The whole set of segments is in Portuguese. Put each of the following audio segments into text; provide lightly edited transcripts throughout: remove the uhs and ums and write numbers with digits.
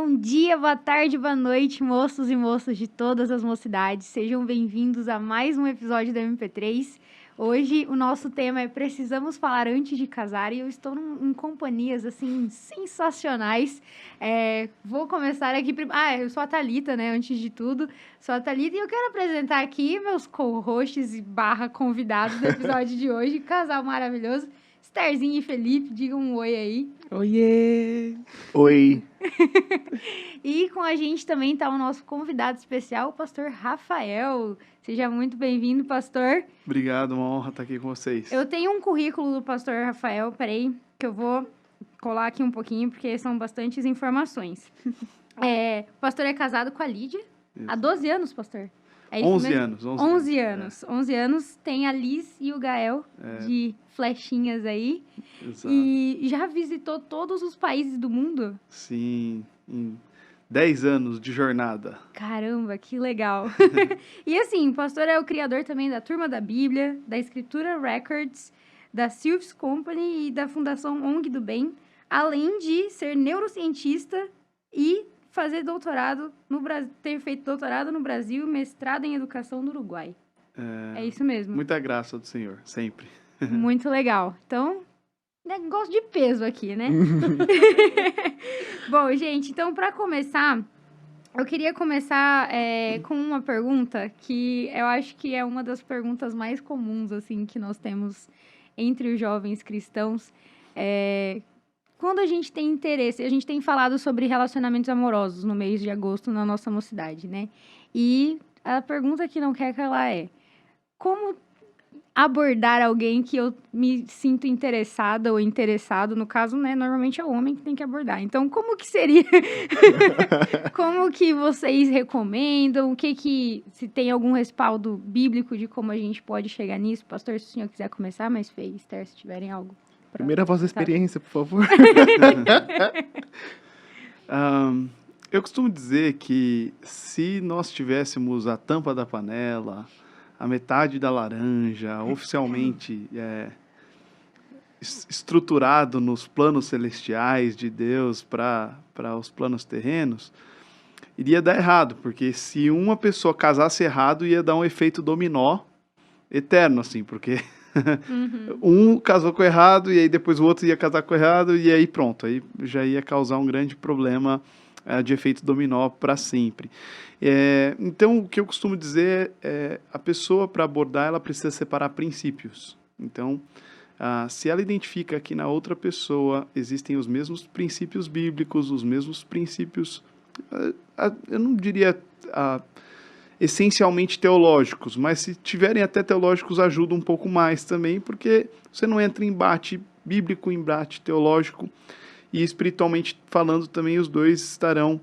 Bom dia, boa tarde, boa noite, moços e moças de todas as mocidades. Sejam bem-vindos a mais um episódio do MP3. Hoje o nosso tema é Precisamos Falar Antes de Casar e eu estou em companhias, assim, sensacionais. Vou começar aqui... eu sou a Thalita, né, antes de tudo. Sou a Thalita e eu quero apresentar aqui meus co-hosts e convidados do episódio de hoje. Casal maravilhoso. Estherzinho e Felipe, digam um oi aí. Oiê! Oi! E com a gente também está o nosso convidado especial, o pastor Rafael. Seja muito bem-vindo, pastor. Obrigado, uma honra estar aqui com vocês. Eu tenho um currículo do pastor Rafael, peraí, que eu vou colar aqui um pouquinho, porque são bastantes informações. O pastor é casado com a Lídia, há 12 anos, pastor. É isso 11 mesmo? anos. 11 anos. 11 anos, tem a Liz e o Gael, de flechinhas aí. Exato. E já visitou todos os países do mundo? Sim, em 10 anos de jornada. Caramba, que legal. E assim, o pastor é o criador também da Turma da Bíblia, da Escritura Records, da Silves Company e da Fundação ONG do Bem, além de ser neurocientista e fazer doutorado no Brasil, ter feito doutorado no Brasil e mestrado em educação no Uruguai. É isso mesmo. Muita graça do Senhor, sempre. Muito legal. Então, negócio de peso aqui, né? Bom, gente, então, para começar, eu queria começar com uma pergunta que eu acho que é uma das perguntas mais comuns, assim, que nós temos entre os jovens cristãos. Quando a gente tem interesse, a gente tem falado sobre relacionamentos amorosos no mês de agosto na nossa mocidade, né? E a pergunta que não quer calar é: como abordar alguém que eu me sinto interessada ou interessado? No caso, né, normalmente é o homem que tem que abordar. Então, como que seria? Como que vocês recomendam? Se tem algum respaldo bíblico de como a gente pode chegar nisso? Pastor, se o senhor quiser começar, mas Fê e Esther, se tiverem algo. Primeiro a vossa experiência, por favor. Eu costumo dizer que se nós tivéssemos a tampa da panela, a metade da laranja, oficialmente estruturado nos planos celestiais de Deus para os planos terrenos, iria dar errado, porque se uma pessoa casasse errado, ia dar um efeito dominó eterno, assim, porque um casou com o errado, e aí depois o outro ia casar com o errado, e aí pronto, aí já ia causar um grande problema de efeito dominó para sempre. Então, o que eu costumo dizer é a pessoa, para abordar, ela precisa separar princípios. Então, se ela identifica que na outra pessoa existem os mesmos princípios bíblicos, os mesmos princípios, eu não diria essencialmente teológicos, mas se tiverem até teológicos ajuda um pouco mais também, porque você não entra em embate bíblico, em embate teológico, e espiritualmente falando também os dois estarão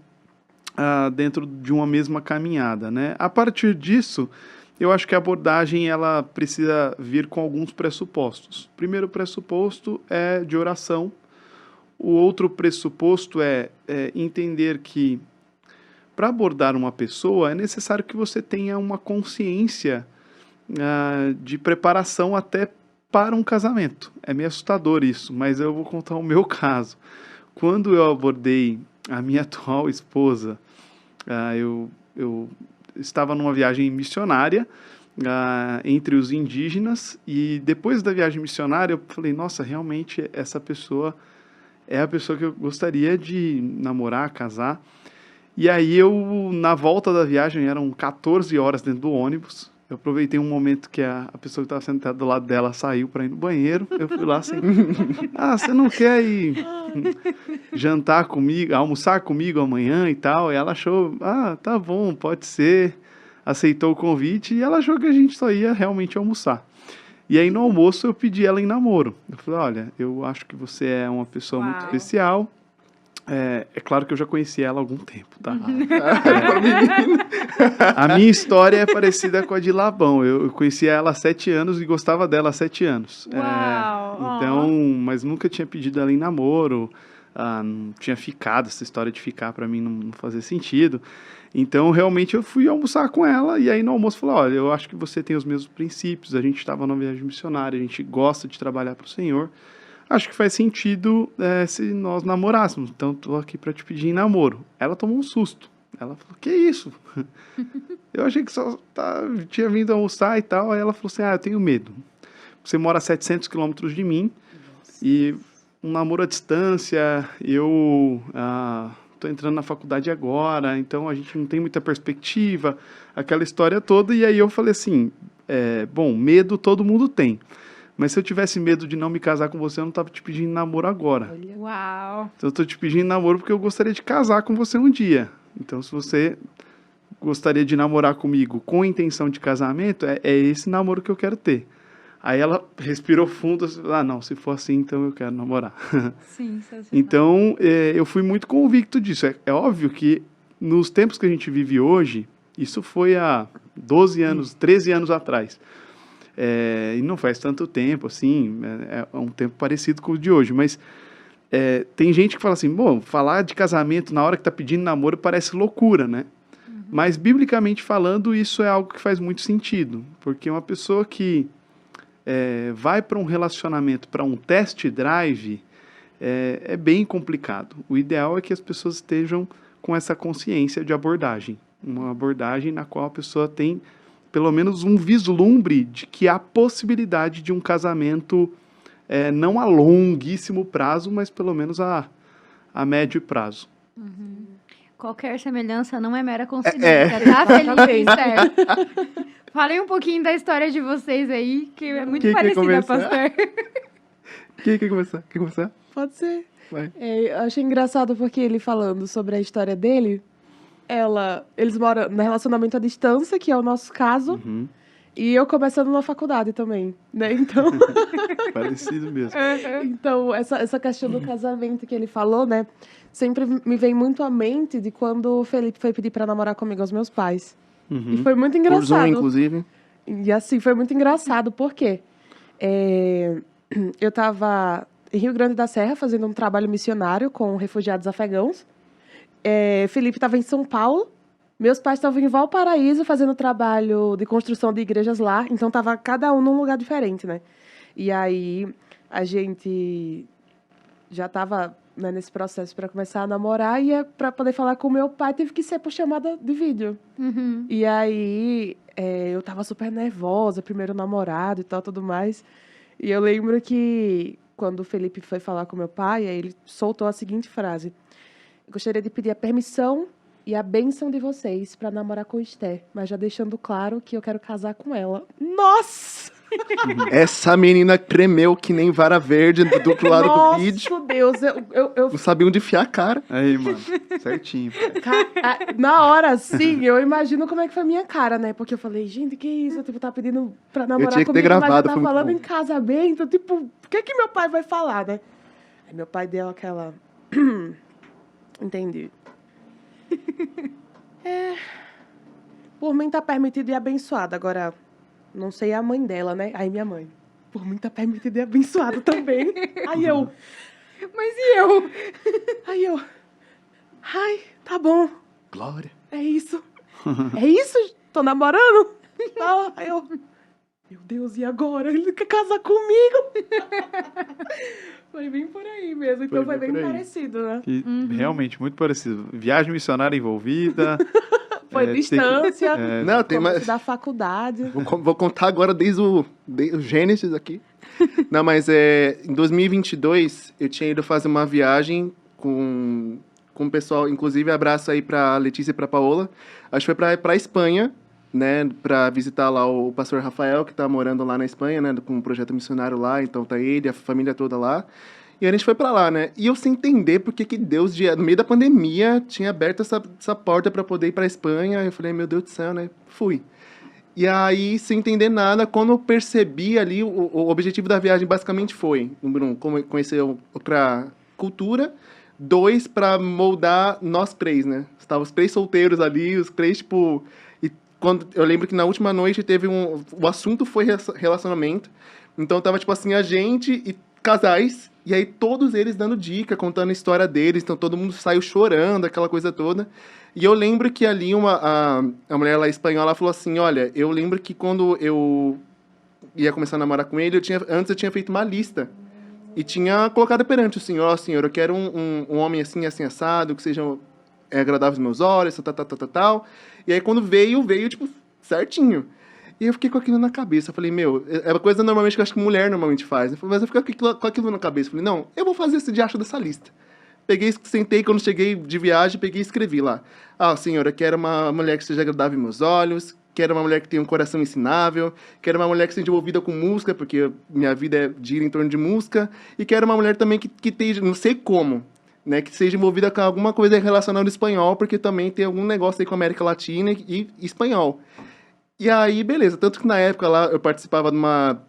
dentro de uma mesma caminhada, né? A partir disso, eu acho que a abordagem ela precisa vir com alguns pressupostos. O primeiro pressuposto é de oração. O outro pressuposto é entender que para abordar uma pessoa é necessário que você tenha uma consciência de preparação até para um casamento. É meio assustador isso, mas eu vou contar o meu caso. Quando eu abordei a minha atual esposa, eu estava numa viagem missionária entre os indígenas, e depois da viagem missionária eu falei, nossa, realmente essa pessoa é a pessoa que eu gostaria de namorar, casar. E aí na volta da viagem, eram 14 horas dentro do ônibus, eu aproveitei um momento que a pessoa que estava sentada do lado dela saiu para ir no banheiro, eu fui lá assim, você não quer ir jantar comigo, almoçar comigo amanhã e tal? E ela achou, tá bom, pode ser, aceitou o convite, e ela achou que a gente só ia realmente almoçar. E aí no almoço eu pedi ela em namoro, eu falei, olha, eu acho que você é uma pessoa muito especial. É claro que eu já conheci ela há algum tempo, tá? A minha história é parecida com a de Labão. Eu conheci ela há 7 anos e gostava dela há 7 anos. Então, mas nunca tinha pedido ela em namoro, não tinha ficado, essa história de ficar para mim não fazia sentido. Então, realmente, eu fui almoçar com ela, e aí no almoço falou, olha, eu acho que você tem os mesmos princípios, a gente estava numa viagem missionária, a gente gosta de trabalhar para o Senhor. acho que faz sentido se nós namorássemos. Então, tô aqui pra te pedir em namoro. Ela tomou um susto. Ela falou, que isso? Eu achei que só tinha vindo almoçar e tal. Aí ela falou assim, eu tenho medo. Você mora a 700 quilômetros de mim. Nossa. E um namoro à distância, eu tô entrando na faculdade agora, então a gente não tem muita perspectiva, aquela história toda. E aí eu falei assim, bom, medo todo mundo tem. Mas se eu tivesse medo de não me casar com você, eu não tava te pedindo namoro agora. Uau! Então eu tô te pedindo namoro porque eu gostaria de casar com você um dia. Então se você gostaria de namorar comigo com intenção de casamento, é esse namoro que eu quero ter. Aí ela respirou fundo, não, se for assim, então eu quero namorar. Sim, então, eu fui muito convicto disso. É óbvio que nos tempos que a gente vive hoje, isso foi há 12 anos, 13 anos atrás. E não faz tanto tempo, assim, é um tempo parecido com o de hoje, mas tem gente que fala assim, bom, falar de casamento na hora que está pedindo namoro parece loucura, né? Uhum. Mas, biblicamente falando, isso é algo que faz muito sentido, porque uma pessoa que vai para um relacionamento, para um test drive, é bem complicado. O ideal é que as pessoas estejam com essa consciência de abordagem, uma abordagem na qual a pessoa tem pelo menos um vislumbre de que há possibilidade de um casamento não a longuíssimo prazo, mas pelo menos a médio prazo. Uhum. Qualquer semelhança não é mera coincidência, tá, Felipe e Esther? Falei um pouquinho da história de vocês aí, que é muito parecida, pastor. Quem quer começar? Quer começar? Pode ser. Vai. Eu achei engraçado porque ele falando sobre a história dele, eles moram no relacionamento à distância, que é o nosso caso, Uhum. e eu começando na faculdade também, né? Então, Parecido mesmo. então essa questão do casamento que ele falou, né? Sempre me vem muito à mente de quando o Felipe foi pedir pra namorar comigo aos meus pais. Uhum. E foi muito Por engraçado. Zoom, inclusive. E assim, foi muito engraçado, porque eu estava em Rio Grande da Serra fazendo um trabalho missionário com refugiados afegãos. Felipe estava em São Paulo. Meus pais estavam em Valparaíso fazendo trabalho de construção de igrejas lá. Então, estava cada um num lugar diferente, né? E aí, a gente já estava nesse processo para começar a namorar. E para poder falar com meu pai, teve que ser por chamada de vídeo. Uhum. E aí, eu tava super nervosa, primeiro namorado e tal, tudo mais. E eu lembro que quando o Felipe foi falar com meu pai, aí ele soltou a seguinte frase: eu gostaria de pedir a permissão e a bênção de vocês para namorar com Esther, mas já deixando claro que eu quero casar com ela. Nossa! Essa menina tremeu que nem vara verde do outro lado do vídeo. Nossa, Deus, eu Não sabia onde enfiar a cara. Aí, mano, certinho. na hora, sim, eu imagino como é que foi a minha cara, né? Porque eu falei, gente, que isso? Eu, tá pedindo pra namorar tinha que ter comigo, mas gravado, já tá foi muito falando bom. em casamento, tipo, o que meu pai vai falar, né? Aí meu pai deu aquela... Entendi. Por mim tá permitido e abençoado, agora... Não sei a mãe dela, né? Aí minha mãe. Por mim tá permitido e abençoado também. Aí eu... Mas e eu? Aí eu... Ai, tá bom. Glória. É isso. É isso? Tô namorando? Aí eu... Meu Deus, e agora? Ele quer casar comigo? Foi bem por aí mesmo. Então foi bem parecido, né? Realmente, muito parecido. Viagem missionária envolvida. Foi distância. Não, tem começo mais... da faculdade. Vou contar agora desde o Gênesis aqui. Não, mas em 2022 eu tinha ido fazer uma viagem com o pessoal, inclusive abraço aí pra Letícia e pra Paola. Acho que foi pra Espanha, né, pra visitar lá o pastor Rafael, que tá morando lá na Espanha, né, com um projeto missionário lá, então tá ele, a família toda lá. E a gente foi pra lá, né? E eu sem entender porque que Deus, no meio da pandemia, tinha aberto essa porta pra poder ir pra Espanha. Eu falei, meu Deus do céu, né? Fui. E aí, sem entender nada, quando eu percebi ali, o objetivo da viagem basicamente foi, número 1, conhecer outra cultura, 2, pra moldar nós três, né? Estavam os 3 solteiros ali, os 3, tipo... E quando, eu lembro que na última noite teve o assunto foi relacionamento. Então tava, tipo assim, a gente e casais, e aí todos eles dando dica, contando a história deles, então todo mundo saiu chorando, aquela coisa toda. E eu lembro que ali a mulher lá espanhola falou assim, olha, eu lembro que quando eu ia começar a namorar com ele, antes eu tinha feito uma lista E tinha colocado perante o Senhor, ó, Senhor, eu quero um homem assim, assim, assado, que seja agradável aos meus olhos, tal. E aí, quando veio, tipo, certinho. E eu fiquei com aquilo na cabeça. Eu falei, meu, é uma coisa normalmente que eu acho que mulher normalmente faz. Mas eu fiquei com aquilo na cabeça. Eu falei, não, eu vou fazer esse diacho dessa lista. Peguei, sentei, quando cheguei de viagem, peguei e escrevi lá. Ah, Senhor, eu quero uma mulher que seja agradável aos meus olhos, quero uma mulher que tenha um coração ensinável, quero uma mulher que seja envolvida com música, porque minha vida gira em torno de música, e quero uma mulher também que esteja, não sei como, né, que seja envolvida com alguma coisa relacionada ao espanhol, porque também tem algum negócio aí com a América Latina e espanhol. E aí, beleza, tanto que na época lá eu participava de uma...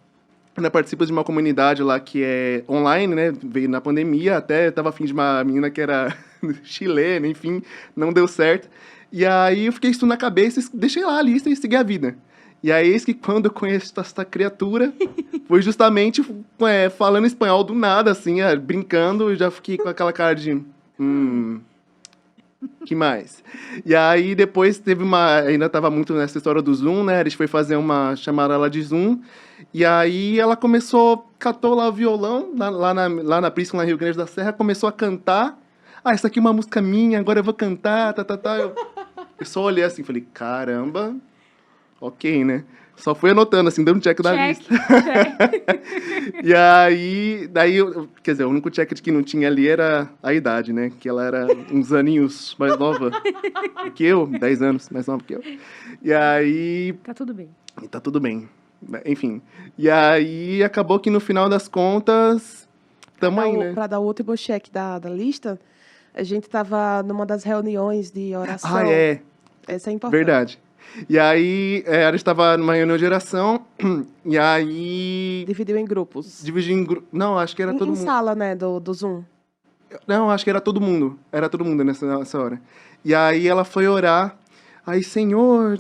Eu participo de uma comunidade lá que é online, né? Veio na pandemia, até tava afim de uma menina que era chilena, enfim, não deu certo. E aí eu fiquei isso na cabeça, deixei lá a lista e segui a vida. E aí, eis que quando eu conheço essa criatura, foi justamente falando espanhol do nada, assim, brincando, eu já fiquei com aquela cara de... que mais? E aí, depois teve ainda tava muito nessa história do Zoom, né? A gente foi fazer uma chamada lá de Zoom. E aí, ela catou lá o violão, lá na Prisca, lá no Rio Grande da Serra, começou a cantar. Ah, essa aqui é uma música minha, agora eu vou cantar, Eu só olhei assim, falei, caramba, ok, né? Só fui anotando, assim, dando check da lista. E aí, quer dizer, o único check que não tinha ali era a idade, né? Que ela era uns aninhos mais nova que eu, 10 anos mais nova que eu. E aí... Tá tudo bem. Tá tudo bem. Enfim. E aí, acabou que no final das contas, tamo aí, né? Pra dar o último check da lista, a gente tava numa das reuniões de oração. Ah, é. Essa é importante. Verdade. E aí, a gente estava numa reunião de oração, e aí... Dividiu em grupos. Dividiu em grupos. Não, acho que era todo Em mundo. sala, né, do Zoom. Não, acho que era todo mundo. Era todo mundo nessa hora. E aí ela foi orar. Aí, Senhor,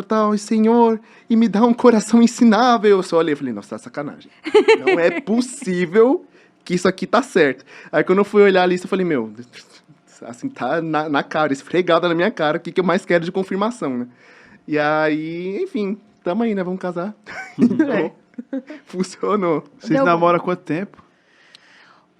tal, Senhor, e me dá um coração ensinável. Eu só olhei e falei, nossa, tá sacanagem. Não é possível que isso aqui tá certo. Aí, quando eu fui olhar a lista, eu falei, meu... Assim, tá na cara, esfregada na minha cara, o que eu mais quero de confirmação, né? E aí, enfim, tamo aí, né? Vamos casar. Então, funcionou. Vocês namoram há quanto tempo?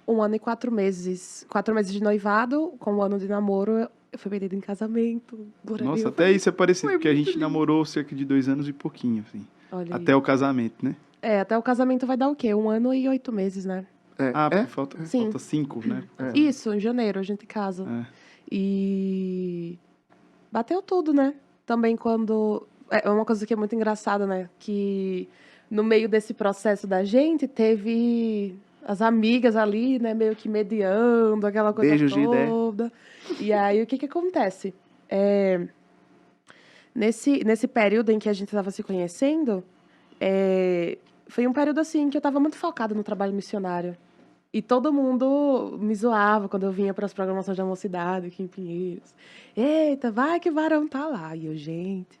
1 ano e 4 meses. 4 meses de noivado, com 1 ano de namoro, eu fui pedida em casamento. Nossa, até isso é parecido, porque a gente namorou cerca de 2 anos e pouquinho, assim. Olha até aí. o casamento, né? Até o casamento vai dar o quê? 1 ano e 8 meses, né? Porque falta 5, né? Isso, em janeiro a gente casa. E bateu tudo, né? Também quando... É uma coisa que é muito engraçada, né? Que no meio desse processo da gente, teve as amigas ali, né? Meio que mediando, aquela coisa Beijo, toda. E aí, o que acontece? Nesse período em que a gente estava se conhecendo, foi um período, assim, que eu estava muito focada no trabalho missionário. E todo mundo me zoava quando eu vinha para as programações da Mocidade aqui em Pinheiros. Eita, vai que o varão tá lá. E eu, gente,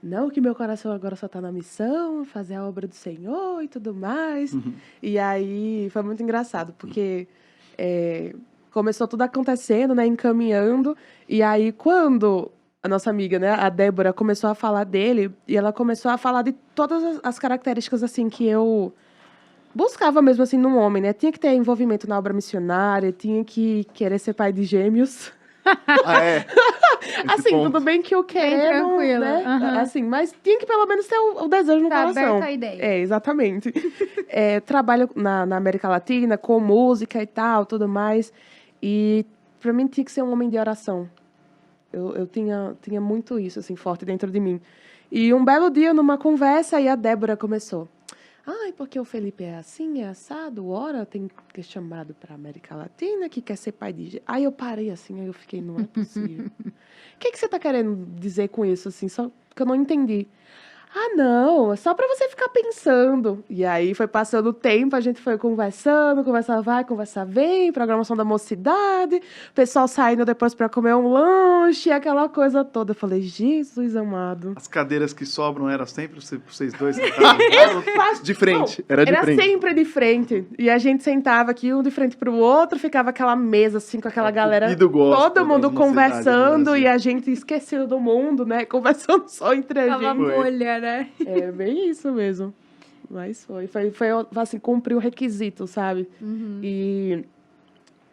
não que meu coração agora só tá na missão, fazer a obra do Senhor e tudo mais. E aí foi muito engraçado, porque começou tudo acontecendo, né, encaminhando. E aí quando a nossa amiga, né, a Débora, começou a falar dele, e ela começou a falar de todas as características, assim, que eu buscava mesmo, assim, num homem, né? Tinha que ter envolvimento na obra missionária, tinha que querer ser pai de gêmeos. Assim, ponto. tudo bem que eu quero, tranquila. né? Uhum. Assim, mas tinha que pelo menos ter o desejo no coração. Aberta a ideia. Exatamente. Trabalho na América Latina, com música e tal, tudo mais. E pra mim tinha que ser um homem de oração. Eu tinha muito isso, assim, forte dentro de mim. E um belo dia, numa conversa, aí a Débora começou. Ai, porque o Felipe é assim, é assado, ora tem que ter chamado para América Latina, que quer ser pai de... Aí eu parei assim, aí eu fiquei, não é possível. O que você tá querendo dizer com isso, assim, só que eu não entendi. Ah, não, é só para você ficar pensando. E aí foi passando o tempo, a gente foi conversando, conversa vai, conversa vem, programação da Mocidade, o pessoal saindo depois para comer um lanche, aquela coisa toda. Eu falei, Jesus amado. As cadeiras que sobram eram sempre vocês dois? De frente, era de Era frente. sempre de frente. E a gente sentava aqui, um de frente pro outro, ficava aquela mesa, assim, com aquela galera, todo mundo conversando, e a gente esquecendo do mundo, né? Conversando só entre a Tava gente. bolha, né? É bem isso mesmo. Mas foi assim, cumprir o requisito, sabe? E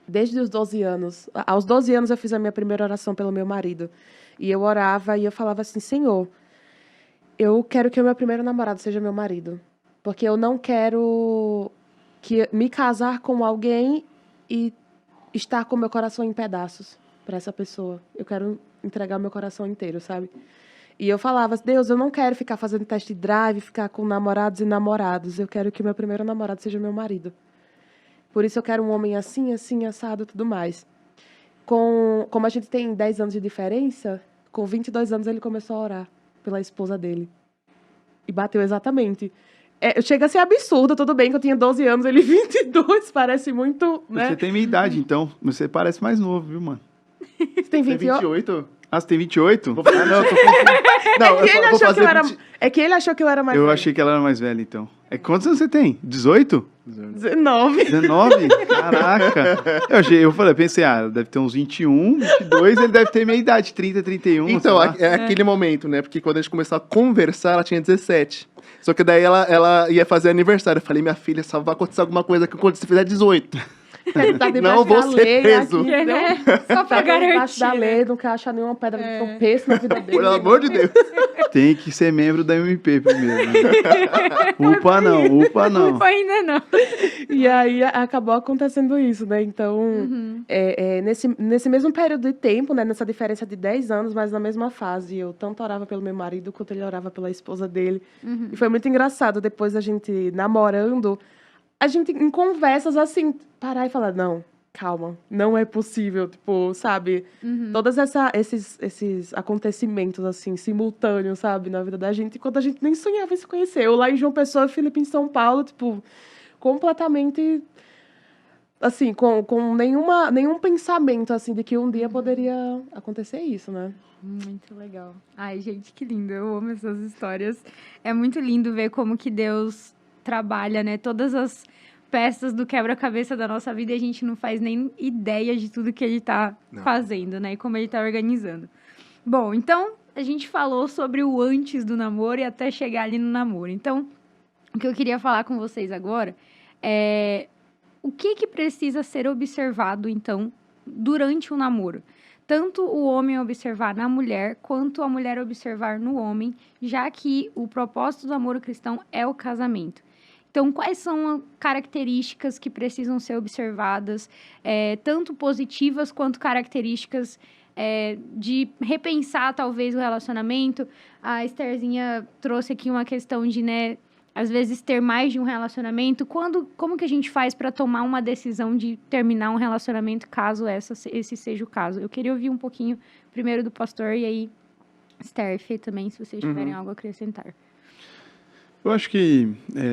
desde os 12 anos, aos 12 anos eu fiz a minha primeira oração pelo meu marido. E eu orava e eu falava assim, Senhor, eu quero que o meu primeiro namorado seja meu marido. Porque eu não quero me casar com alguém e estar com meu coração em pedaços para essa pessoa. Eu quero entregar meu coração inteiro, sabe? E eu falava, Deus, eu não quero ficar fazendo test drive, ficar com namorados e namorados. Eu quero que o meu primeiro namorado seja meu marido. Por isso eu quero um homem assim, assim, assado e tudo mais. Como a gente tem 10 anos de diferença, com 22 anos ele começou a orar pela esposa dele. E bateu exatamente. Chega a ser absurdo, tudo bem que eu tinha 12 anos, ele 22, parece muito, né? Você tem minha idade, então. Você parece mais novo, viu, mano? Você tem Tem 28? 28? Ah, você tem 28? Ah, não, eu tô confundindo. Não, É que ele vou achou que fazer eu era... 20. É que ele achou que eu era mais Eu velha. achei que ela era mais velha, então. Quantos anos você tem? 18? 19. 19? Caraca! Pensei, deve ter uns 21, 22, ele deve ter minha idade, 30, 31, Então, sei lá. é aquele momento, né? Porque quando a gente começou a conversar, ela tinha 17. Só que daí ela ia fazer aniversário. Eu falei, minha filha, só vai acontecer alguma coisa que quando você fizer 18. Tá Não vou ser preso. Aqui, entendeu? Só pra Tá debaixo da garantir. lei, não quer achar nenhuma pedra de tropeço na vida dele. Pelo amor de Deus. Tem que ser membro da MP primeiro. Né? Upa não. Ufa, ainda não. E aí acabou acontecendo isso, né? Então, nesse mesmo período de tempo, né? Nessa diferença de 10 anos, mas na mesma fase, eu tanto orava pelo meu marido quanto ele orava pela esposa dele. E foi muito engraçado. Depois a gente namorando, a gente em conversas assim, parar e falar, não, calma, não é possível, tipo, sabe? Todos esses acontecimentos, assim, simultâneos, sabe? Na vida da gente, enquanto a gente nem sonhava em se conhecer. Eu lá em João Pessoa, Felipe em São Paulo, tipo, completamente, assim, com nenhum pensamento, assim, de que um dia poderia acontecer isso, né? Muito legal. Ai, gente, que lindo. Eu amo essas histórias. É muito lindo ver como que Deus trabalha, né? Todas as peças do quebra-cabeça da nossa vida e a gente não faz nem ideia de tudo que ele tá fazendo, né? E como ele tá organizando. Bom, então, a gente falou sobre o antes do namoro e até chegar ali no namoro. Então, o que eu queria falar com vocês agora é o que precisa ser observado, então, durante o namoro. Tanto o homem observar na mulher, quanto a mulher observar no homem, já que o propósito do namoro cristão é o casamento. Então, quais são características que precisam ser observadas, tanto positivas quanto características de repensar, talvez, o relacionamento? A Estherzinha trouxe aqui uma questão de, né, às vezes, ter mais de um relacionamento. Como que a gente faz para tomar uma decisão de terminar um relacionamento, caso esse seja o caso? Eu queria ouvir um pouquinho primeiro do pastor e aí, Esther, Fê também, se vocês tiverem algo a acrescentar. Eu acho que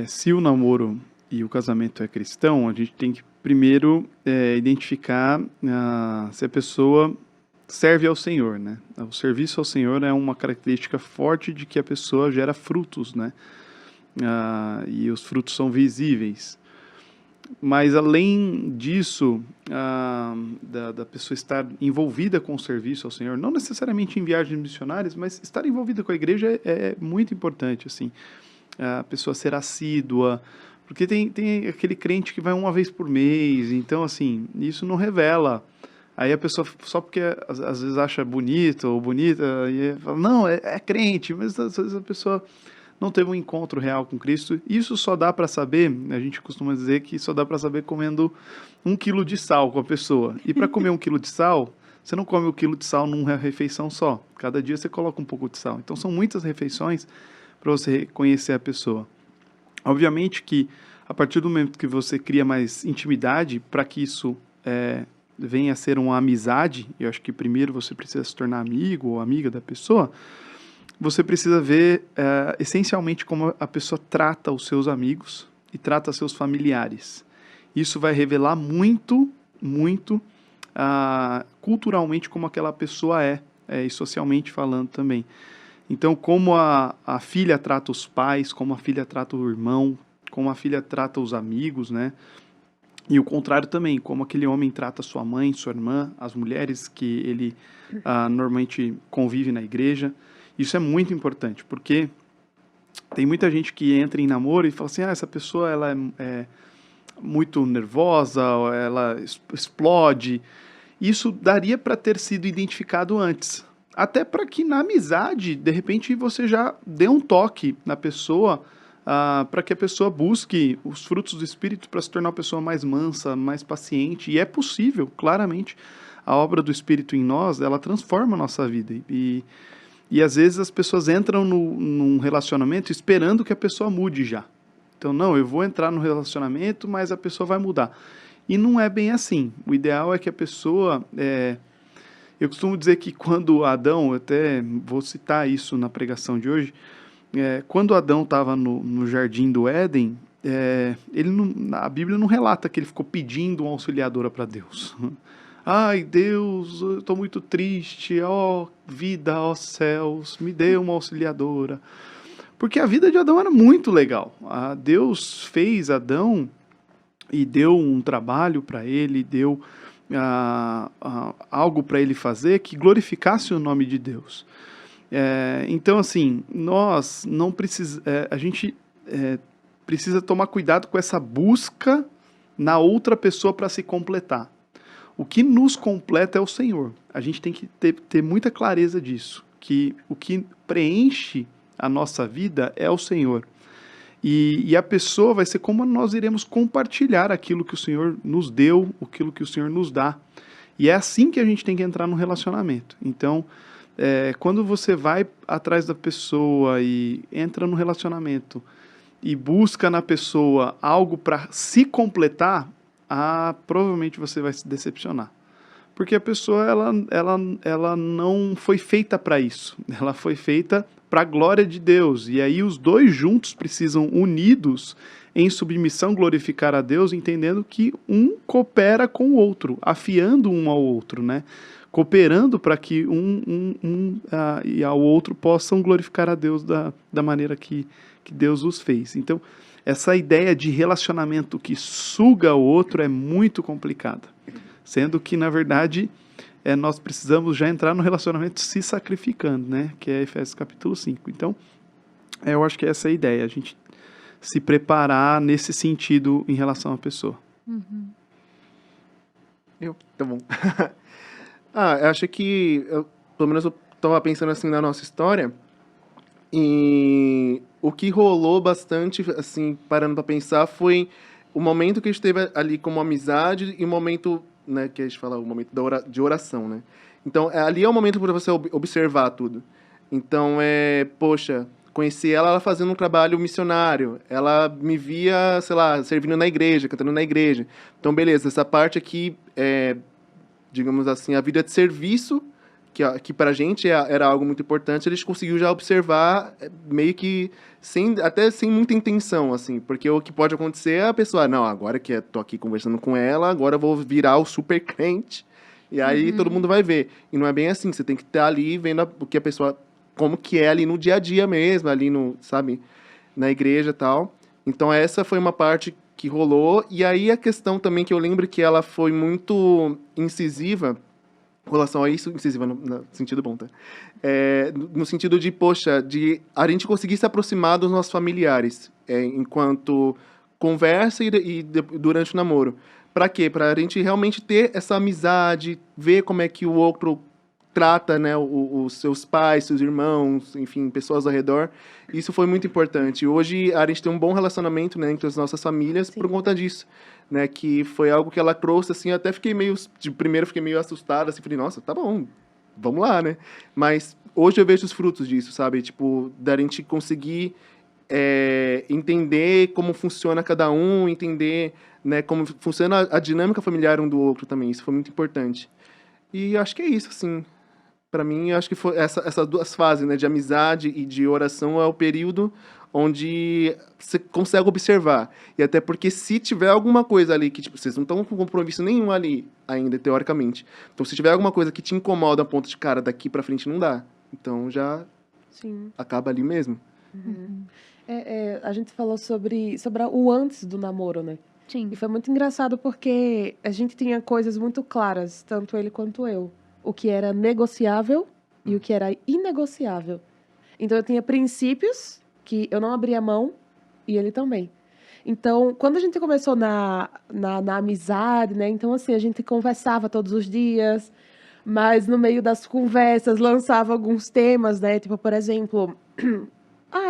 se o namoro e o casamento é cristão, a gente tem que primeiro identificar se a pessoa serve ao Senhor, né? O serviço ao Senhor é uma característica forte de que a pessoa gera frutos, né? E os frutos são visíveis. Mas além disso, da pessoa estar envolvida com o serviço ao Senhor, não necessariamente em viagens missionárias, mas estar envolvida com a igreja é muito importante, assim. A pessoa ser assídua, porque tem aquele crente que vai uma vez por mês, então, assim, isso não revela. Aí a pessoa, só porque às vezes acha bonito ou bonita, e fala, não, é crente, mas às vezes a pessoa não teve um encontro real com Cristo. Isso só dá para saber, a gente costuma dizer que só dá para saber comendo 1 quilo de sal com a pessoa. E para comer 1 quilo de sal, você não come 1 quilo de sal numa refeição só. Cada dia você coloca um pouco de sal. Então são muitas refeições para você conhecer a pessoa. Obviamente que a partir do momento que você cria mais intimidade, para que isso venha a ser uma amizade, eu acho que primeiro você precisa se tornar amigo ou amiga da pessoa, você precisa ver essencialmente como a pessoa trata os seus amigos e trata seus familiares. Isso vai revelar muito, muito culturalmente como aquela pessoa e socialmente falando também. Então, como a filha trata os pais, como a filha trata o irmão, como a filha trata os amigos, né? E o contrário também, como aquele homem trata sua mãe, sua irmã, as mulheres que ele normalmente convive na igreja. Isso é muito importante, porque tem muita gente que entra em namoro e fala assim, essa pessoa ela é muito nervosa, ou ela explode. Isso daria para ter sido identificado antes. Até para que na amizade, de repente, você já dê um toque na pessoa, para que a pessoa busque os frutos do Espírito para se tornar uma pessoa mais mansa, mais paciente. E é possível, claramente. A obra do Espírito em nós, ela transforma a nossa vida. E às vezes as pessoas entram num relacionamento esperando que a pessoa mude já. Então, não, eu vou entrar no relacionamento, mas a pessoa vai mudar. E não é bem assim. O ideal é que a pessoa... Eu costumo dizer que quando Adão, eu até vou citar isso na pregação de hoje, quando Adão estava no jardim do Éden, a Bíblia não relata que ele ficou pedindo uma auxiliadora para Deus. Ai, Deus, eu estou muito triste, ó vida, ó céus, me dê uma auxiliadora. Porque a vida de Adão era muito legal. Deus fez Adão e deu um trabalho para ele, deu algo para ele fazer que glorificasse o nome de Deus. Então, assim, nós não precisamos... a gente precisa tomar cuidado com essa busca na outra pessoa para se completar. O que nos completa é o Senhor. A gente tem que ter muita clareza disso, que o que preenche a nossa vida é o Senhor. E a pessoa vai ser como nós iremos compartilhar aquilo que o Senhor nos deu, aquilo que o Senhor nos dá. E é assim que a gente tem que entrar no relacionamento. Então, quando você vai atrás da pessoa e entra no relacionamento e busca na pessoa algo para se completar, provavelmente você vai se decepcionar. Porque a pessoa ela não foi feita para isso. Ela foi feita para a glória de Deus. E aí os dois juntos precisam, unidos em submissão, glorificar a Deus, entendendo que um coopera com o outro, afiando um ao outro, né? Cooperando para que e ao outro possam glorificar a Deus da maneira que Deus os fez. Então, essa ideia de relacionamento que suga o outro é muito complicada. Sendo que, na verdade, nós precisamos já entrar no relacionamento se sacrificando, né? Que é Efésios capítulo 5. Então, eu acho que essa é a ideia, a gente se preparar nesse sentido em relação à pessoa. Tá bom. Eu acho que, pelo menos eu estava pensando assim na nossa história, e o que rolou bastante, assim, parando para pensar, foi o momento que a gente teve ali como amizade e o momento, né, que a gente fala, o momento de oração, né? Então, ali é o momento para você observar tudo. Então, poxa, conheci ela fazendo um trabalho missionário, ela me via, sei lá, servindo na igreja, cantando na igreja. Então, beleza, essa parte aqui digamos assim, a vida de serviço, que para a gente era algo muito importante, eles conseguiu já observar meio que até sem muita intenção, assim, porque o que pode acontecer é a pessoa, não, agora que eu tô aqui conversando com ela, agora eu vou virar o super crente, e aí todo mundo vai ver. E não é bem assim, você tem que estar ali vendo o que a pessoa, como que é ali no dia a dia mesmo, ali sabe, na igreja e tal. Então essa foi uma parte que rolou, e aí a questão também que eu lembro que ela foi muito incisiva com relação a isso, incisiva no sentido bom, tá? No sentido de, poxa, de a gente conseguir se aproximar dos nossos familiares enquanto conversa e durante o namoro. Para quê? Para a gente realmente ter essa amizade, ver como é que o outro trata, né, os seus pais, seus irmãos, enfim, pessoas ao redor. Isso foi muito importante. Hoje a gente tem um bom relacionamento, né, entre as nossas famílias. Sim. Por conta disso, né, que foi algo que ela trouxe, assim, eu até fiquei primeiro fiquei meio assustada, assim, falei, nossa, tá bom, vamos lá, né? Mas hoje eu vejo os frutos disso, sabe? Tipo, da gente conseguir entender como funciona cada um, entender, né, como funciona a dinâmica familiar um do outro também. Isso foi muito importante. E acho que é isso, assim. Para mim, acho que foi essas duas fases, né, de amizade e de oração é o período onde você consegue observar. E até porque se tiver alguma coisa ali que, tipo, vocês não estão com compromisso nenhum ali ainda, teoricamente. Então, se tiver alguma coisa que te incomoda a ponto de, cara, daqui pra frente não dá. Então, já acaba ali mesmo. A gente falou sobre o antes do namoro, né? Sim. E foi muito engraçado porque a gente tinha coisas muito claras, tanto ele quanto eu. O que era negociável e o que era inegociável. Então, eu tinha princípios que eu não abria mão e ele também. Então, quando a gente começou na amizade, né? Então, assim, a gente conversava todos os dias, mas no meio das conversas lançava alguns temas, né? Tipo, por exemplo,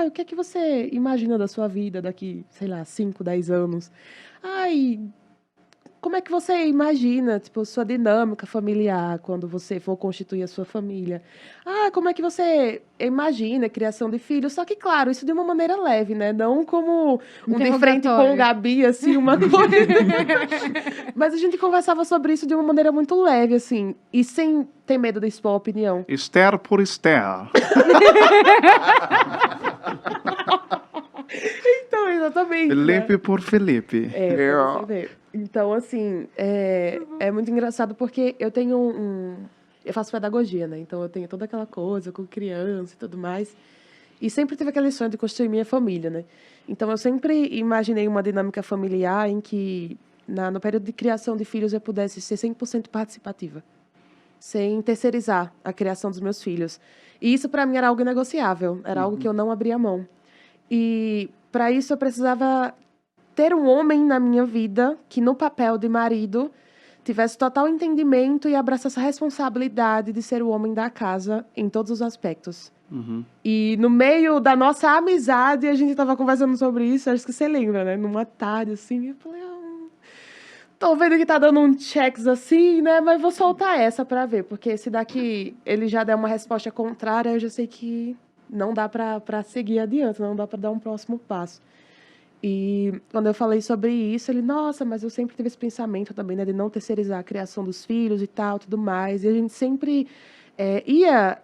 o que é que você imagina da sua vida daqui, sei lá, 5, 10 anos? Ai, como é que você imagina, tipo, sua dinâmica familiar quando você for constituir a sua família? Como é que você imagina a criação de filhos? Só que, claro, isso de uma maneira leve, né? Não como um de frente com o Interrogatório. Gabi, assim, uma coisa. Mas a gente conversava sobre isso de uma maneira muito leve, assim, e sem ter medo de expor a opinião. Esther por Esther. Então, exatamente. Felipe né? por Felipe. Pra você ver. Então, assim, é muito engraçado porque eu tenho eu faço pedagogia, né? Então, eu tenho toda aquela coisa com criança e tudo mais. E sempre tive aquele sonho de construir minha família, né? Então, eu sempre imaginei uma dinâmica familiar em que, no período de criação de filhos, eu pudesse ser 100% participativa, sem terceirizar a criação dos meus filhos. E isso, para mim, era algo inegociável. Era algo que eu não abria mão. E, para isso, eu precisava ter um homem na minha vida que, no papel de marido, tivesse total entendimento e abraçasse a responsabilidade de ser o homem da casa em todos os aspectos. E no meio da nossa amizade, a gente estava conversando sobre isso, acho que você lembra, né? Numa tarde, assim, eu falei, tô vendo que tá dando um checks assim, né? Mas vou soltar essa pra ver, porque se daqui ele já der uma resposta contrária, eu já sei que não dá pra seguir adiante, não dá pra dar um próximo passo. E quando eu falei sobre isso, ele, nossa, mas eu sempre tive esse pensamento também, né, de não terceirizar a criação dos filhos e tal, tudo mais. E a gente sempre ia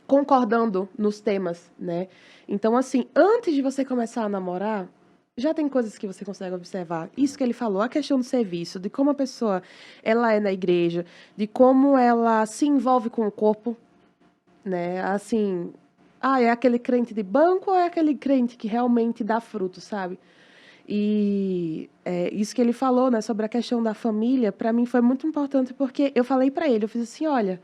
concordando nos temas, né? Então, assim, antes de você começar a namorar, já tem coisas que você consegue observar. Isso que ele falou, a questão do serviço, de como a pessoa ela é na igreja, de como ela se envolve com o corpo, né? Assim, é aquele crente de banco ou é aquele crente que realmente dá fruto, sabe? E isso que ele falou, né, sobre a questão da família, para mim foi muito importante porque eu falei para ele, eu fiz assim, olha,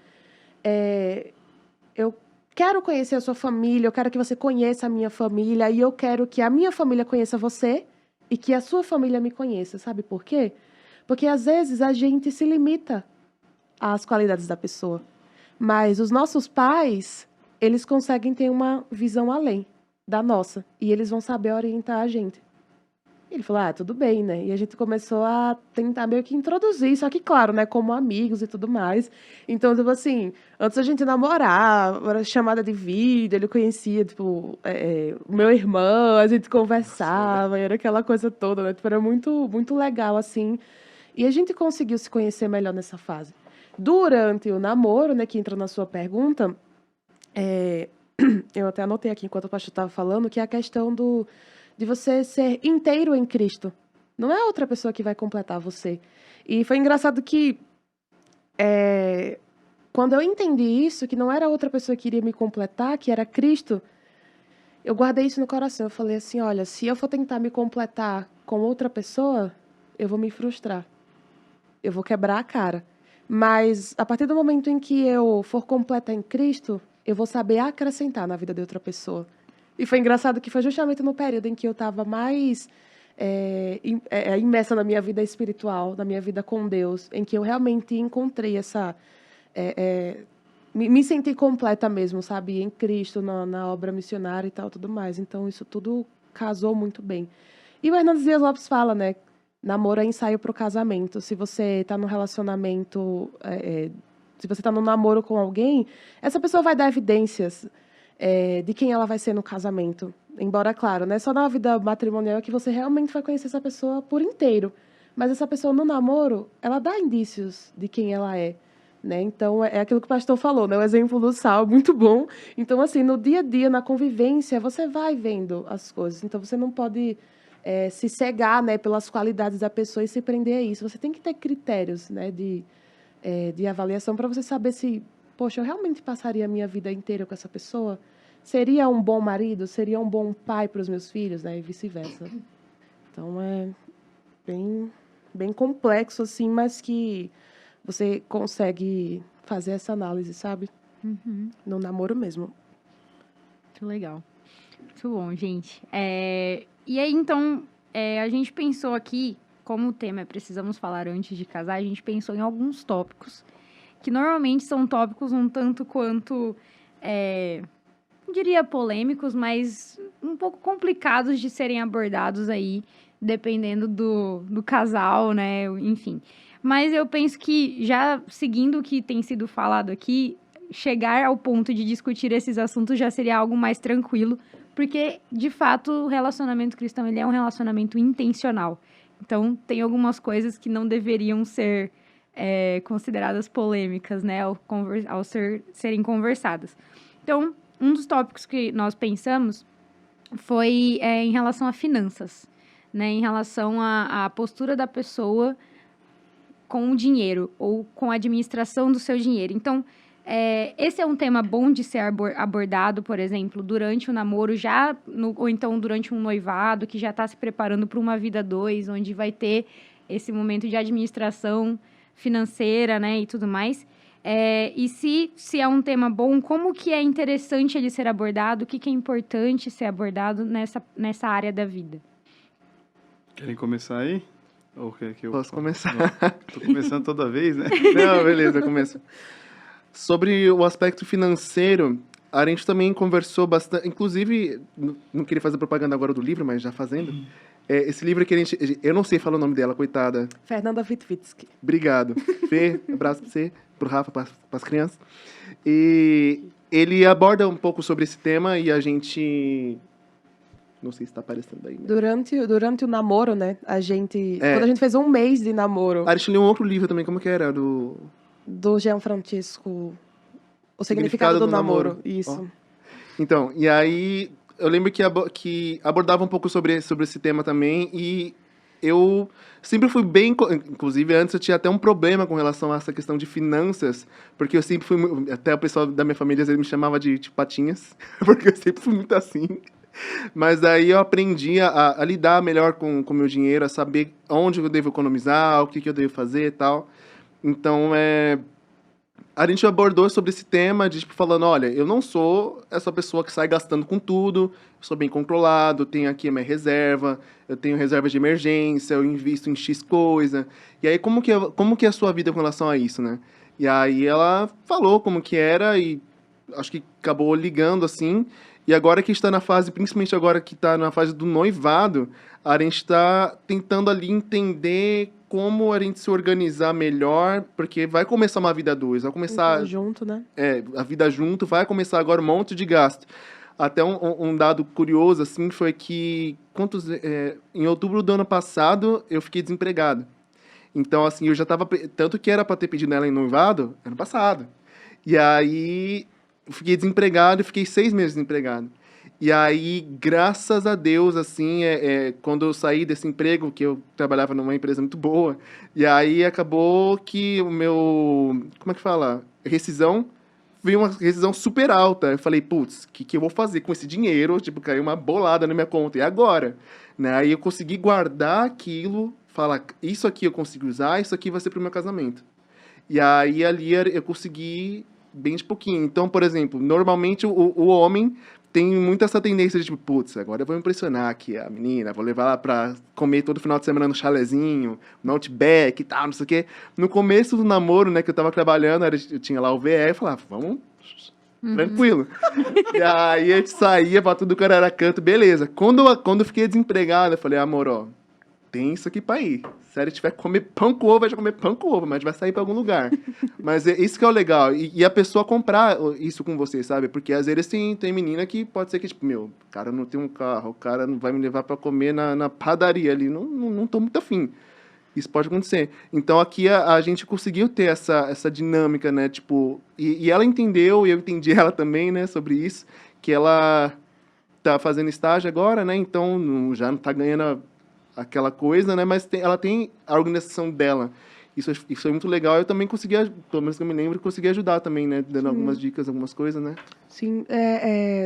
eu quero conhecer a sua família, eu quero que você conheça a minha família e eu quero que a minha família conheça você e que a sua família me conheça, sabe por quê? Porque às vezes a gente se limita às qualidades da pessoa, mas os nossos pais, eles conseguem ter uma visão além da nossa e eles vão saber orientar a gente. Ele falou, tudo bem, né? E a gente começou a tentar meio que introduzir, só que, claro, né, como amigos e tudo mais. Então, tipo assim, antes a gente namorar, era chamada de vídeo, ele conhecia, tipo, o meu irmão, a gente conversava, era aquela coisa toda, né? Tipo, era muito, muito legal, assim. E a gente conseguiu se conhecer melhor nessa fase. Durante o namoro, né, que entra na sua pergunta, eu até anotei aqui enquanto o pastor estava falando, que é a questão de você ser inteiro em Cristo. Não é outra pessoa que vai completar você. E foi engraçado que, quando eu entendi isso, que não era outra pessoa que iria me completar, que era Cristo, eu guardei isso no coração. Eu falei assim, olha, se eu for tentar me completar com outra pessoa, eu vou me frustrar. Eu vou quebrar a cara. Mas, a partir do momento em que eu for completa em Cristo, eu vou saber acrescentar na vida de outra pessoa. E foi engraçado que foi justamente no período em que eu estava mais imersa na minha vida espiritual, na minha vida com Deus, em que eu realmente encontrei essa... me senti completa mesmo, sabe? Em Cristo, na obra missionária e tal, tudo mais. Então, isso tudo casou muito bem. E o Hernandes Dias Lopes fala, né? Namoro é ensaio para o casamento. Se você está num relacionamento... se você está num namoro com alguém, essa pessoa vai dar evidências de quem ela vai ser no casamento. Embora, claro, não é só na vida matrimonial que você realmente vai conhecer essa pessoa por inteiro. Mas essa pessoa no namoro, ela dá indícios de quem ela é. Né? Então, é aquilo que o pastor falou, né? O exemplo do sal, muito bom. Então, assim, no dia a dia, na convivência, você vai vendo as coisas. Então, você não pode se cegar, né, pelas qualidades da pessoa e se prender a isso. Você tem que ter critérios, né, de avaliação para você saber se, poxa, eu realmente passaria a minha vida inteira com essa pessoa? Seria um bom marido? Seria um bom pai para os meus filhos? Né? E vice-versa. Então, é bem, bem complexo, assim, mas que você consegue fazer essa análise, sabe? No namoro mesmo. Muito legal. Muito bom, gente. E aí, então, a gente pensou aqui, como o tema é Precisamos Falar Antes de Casar, a gente pensou em alguns tópicos, que normalmente são tópicos um tanto quanto, não diria polêmicos, mas um pouco complicados de serem abordados aí, dependendo do casal, né? Enfim. Mas eu penso que, já seguindo o que tem sido falado aqui, chegar ao ponto de discutir esses assuntos já seria algo mais tranquilo, porque, de fato, o relacionamento cristão ele é um relacionamento intencional. Então, tem algumas coisas que não deveriam ser consideradas polêmicas, né, ao serem conversadas. Então, um dos tópicos que nós pensamos foi em relação a finanças, né, em relação à postura da pessoa com o dinheiro ou com a administração do seu dinheiro. Então, esse é um tema bom de ser abordado, por exemplo, durante o namoro, ou então durante um noivado, que já está se preparando para uma vida 2, onde vai ter esse momento de administração financeira, né, e tudo mais. E se é um tema bom, como que é interessante ele ser abordado, o que é importante ser abordado nessa área da vida? Querem começar aí? Ou quer que eu... Posso começar? Tô começando toda vez, né? Não, beleza, eu começo. Sobre o aspecto financeiro, a gente também conversou bastante, inclusive, não queria fazer propaganda agora do livro, mas já fazendo. Esse livro que eu não sei falar o nome dela, coitada. Fernanda Witwicki. Obrigado. Fê, abraço pra você, pro Rafa, pras crianças. E ele aborda um pouco sobre esse tema e a gente... Não sei se tá aparecendo aí. Né? Durante o namoro, né? Quando a gente fez 1 mês de namoro. A gente leu um outro livro também, como que era? Do Jean Francisco. O Significado do Namoro. Isso. Então, e aí eu lembro que abordava um pouco sobre esse tema também, e eu sempre fui bem... Inclusive, antes eu tinha até um problema com relação a essa questão de finanças, porque eu sempre fui... Até o pessoal da minha família às vezes me chamava de patinhas, porque eu sempre fui muito assim. Mas aí eu aprendi a lidar melhor com o meu dinheiro, a saber onde eu devo economizar, o que eu devo fazer e tal. Então, a gente abordou sobre esse tema, de falando, olha, eu não sou essa pessoa que sai gastando com tudo, eu sou bem controlado, tenho aqui a minha reserva, eu tenho reserva de emergência, eu invisto em X coisa. E aí, como que é a sua vida com relação a isso, né? E aí ela falou como que era e acho que acabou ligando, assim. E agora que está na fase, principalmente agora que está na fase do noivado, a gente está tentando ali entender como a gente se organizar melhor, porque vai começar uma vida 2, vai começar... junto, né? A vida junto, vai começar agora um monte de gasto. Até um dado curioso, assim, foi que em outubro do ano passado, eu fiquei desempregado. Então, assim, eu já estava... Tanto que era para ter pedido ela em noivado, ano passado. E aí, eu fiquei desempregado e fiquei 6 meses desempregado. E aí, graças a Deus, assim, quando eu saí desse emprego, que eu trabalhava numa empresa muito boa, e aí acabou que o meu... Como é que fala? Rescisão... Veio uma rescisão super alta. Eu falei, putz, o que eu vou fazer com esse dinheiro? Tipo, caiu uma bolada na minha conta. E agora? Né? Aí eu consegui guardar aquilo, falar, isso aqui eu consigo usar, isso aqui vai ser pro meu casamento. E aí, ali, eu consegui bem de pouquinho. Então, por exemplo, normalmente o homem tem muito essa tendência de, tipo, putz, agora eu vou impressionar aqui a menina, vou levar ela pra comer todo final de semana no chalezinho, no Outback e tal, não sei o quê. No começo do namoro, né, que eu tava trabalhando, eu tinha lá o VE, eu falava, vamos, tranquilo. E aí a gente saía pra tudo que era canto, beleza. Quando eu fiquei desempregado, eu falei, amor, ó, tem isso aqui pra ir. Se ele tiver que comer pão com ovo, vai comer pão com ovo, mas a gente vai sair pra algum lugar. Mas isso que é o legal. E a pessoa comprar isso com você, sabe? Porque às vezes tem menina que pode ser que, tipo, meu, o cara não tem um carro, o cara não vai me levar pra comer na padaria ali. Não tô muito afim. Isso pode acontecer. Então aqui a gente conseguiu ter essa dinâmica, né? Tipo, e ela entendeu, e eu entendi ela também, né, sobre isso, que ela tá fazendo estágio agora, né? Então já não tá ganhando aquela coisa, né? Mas ela tem a organização dela. Isso é muito legal. Eu também consegui, pelo menos que eu me lembro, consegui ajudar também, né? Dando algumas dicas, algumas coisas, né? Sim.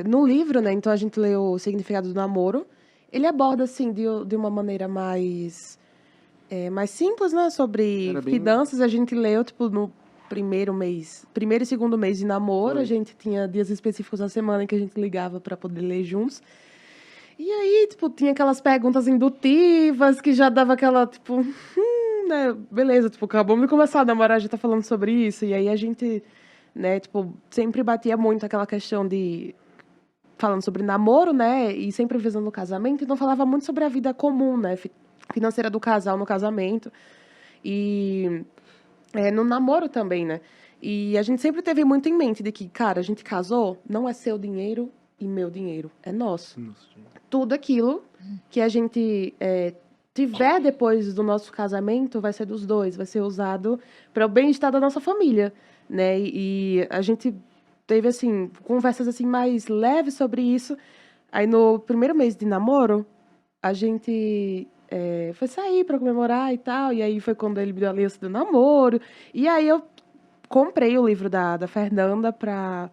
No livro, né? Então a gente leu O Significado do Namoro. Ele aborda, assim, de uma maneira mais simples, né? Sobre finanças. A gente leu, tipo, no primeiro e segundo mês de namoro. A gente tinha dias específicos na semana em que a gente ligava para poder ler juntos. E aí, tipo, tinha aquelas perguntas indutivas que já dava aquela, tipo, né, beleza, tipo, acabamos de começar a namorar, a gente tá falando sobre isso. E aí a gente, né, tipo, sempre batia muito aquela questão de falando sobre namoro, né, e sempre visando o casamento, então falava muito sobre a vida comum, né, financeira do casal no casamento. E no namoro também, né? E a gente sempre teve muito em mente de que, cara, a gente casou, não é seu dinheiro e meu dinheiro, é nosso. Nossa, gente. Tudo aquilo que a gente tiver depois do nosso casamento vai ser dos dois, vai ser usado para o bem-estar da nossa família, né? E a gente teve, assim, conversas assim mais leves sobre isso. Aí, no primeiro mês de namoro, a gente foi sair para comemorar e tal. E aí foi quando ele me deu a aliança do namoro. E aí eu comprei o livro da Fernanda para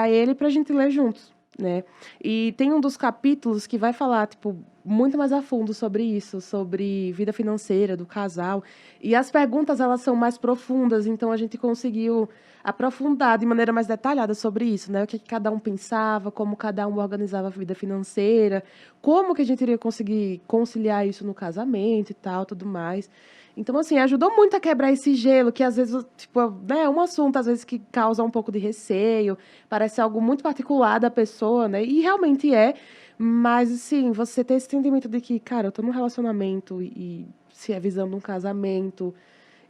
ele, para a gente ler juntos, né? E tem um dos capítulos que vai falar, tipo, muito mais a fundo sobre isso, sobre vida financeira do casal. E as perguntas, elas são mais profundas, então a gente conseguiu aprofundar de maneira mais detalhada sobre isso, né? O que cada um pensava, como cada um organizava a vida financeira, como que a gente iria conseguir conciliar isso no casamento e tal, tudo mais. Então, assim, ajudou muito a quebrar esse gelo, que às vezes, tipo, né, é um assunto, às vezes, que causa um pouco de receio, parece algo muito particular da pessoa, né? E realmente é, mas, assim, você ter esse entendimento de que, cara, eu tô num relacionamento e se avisando um casamento,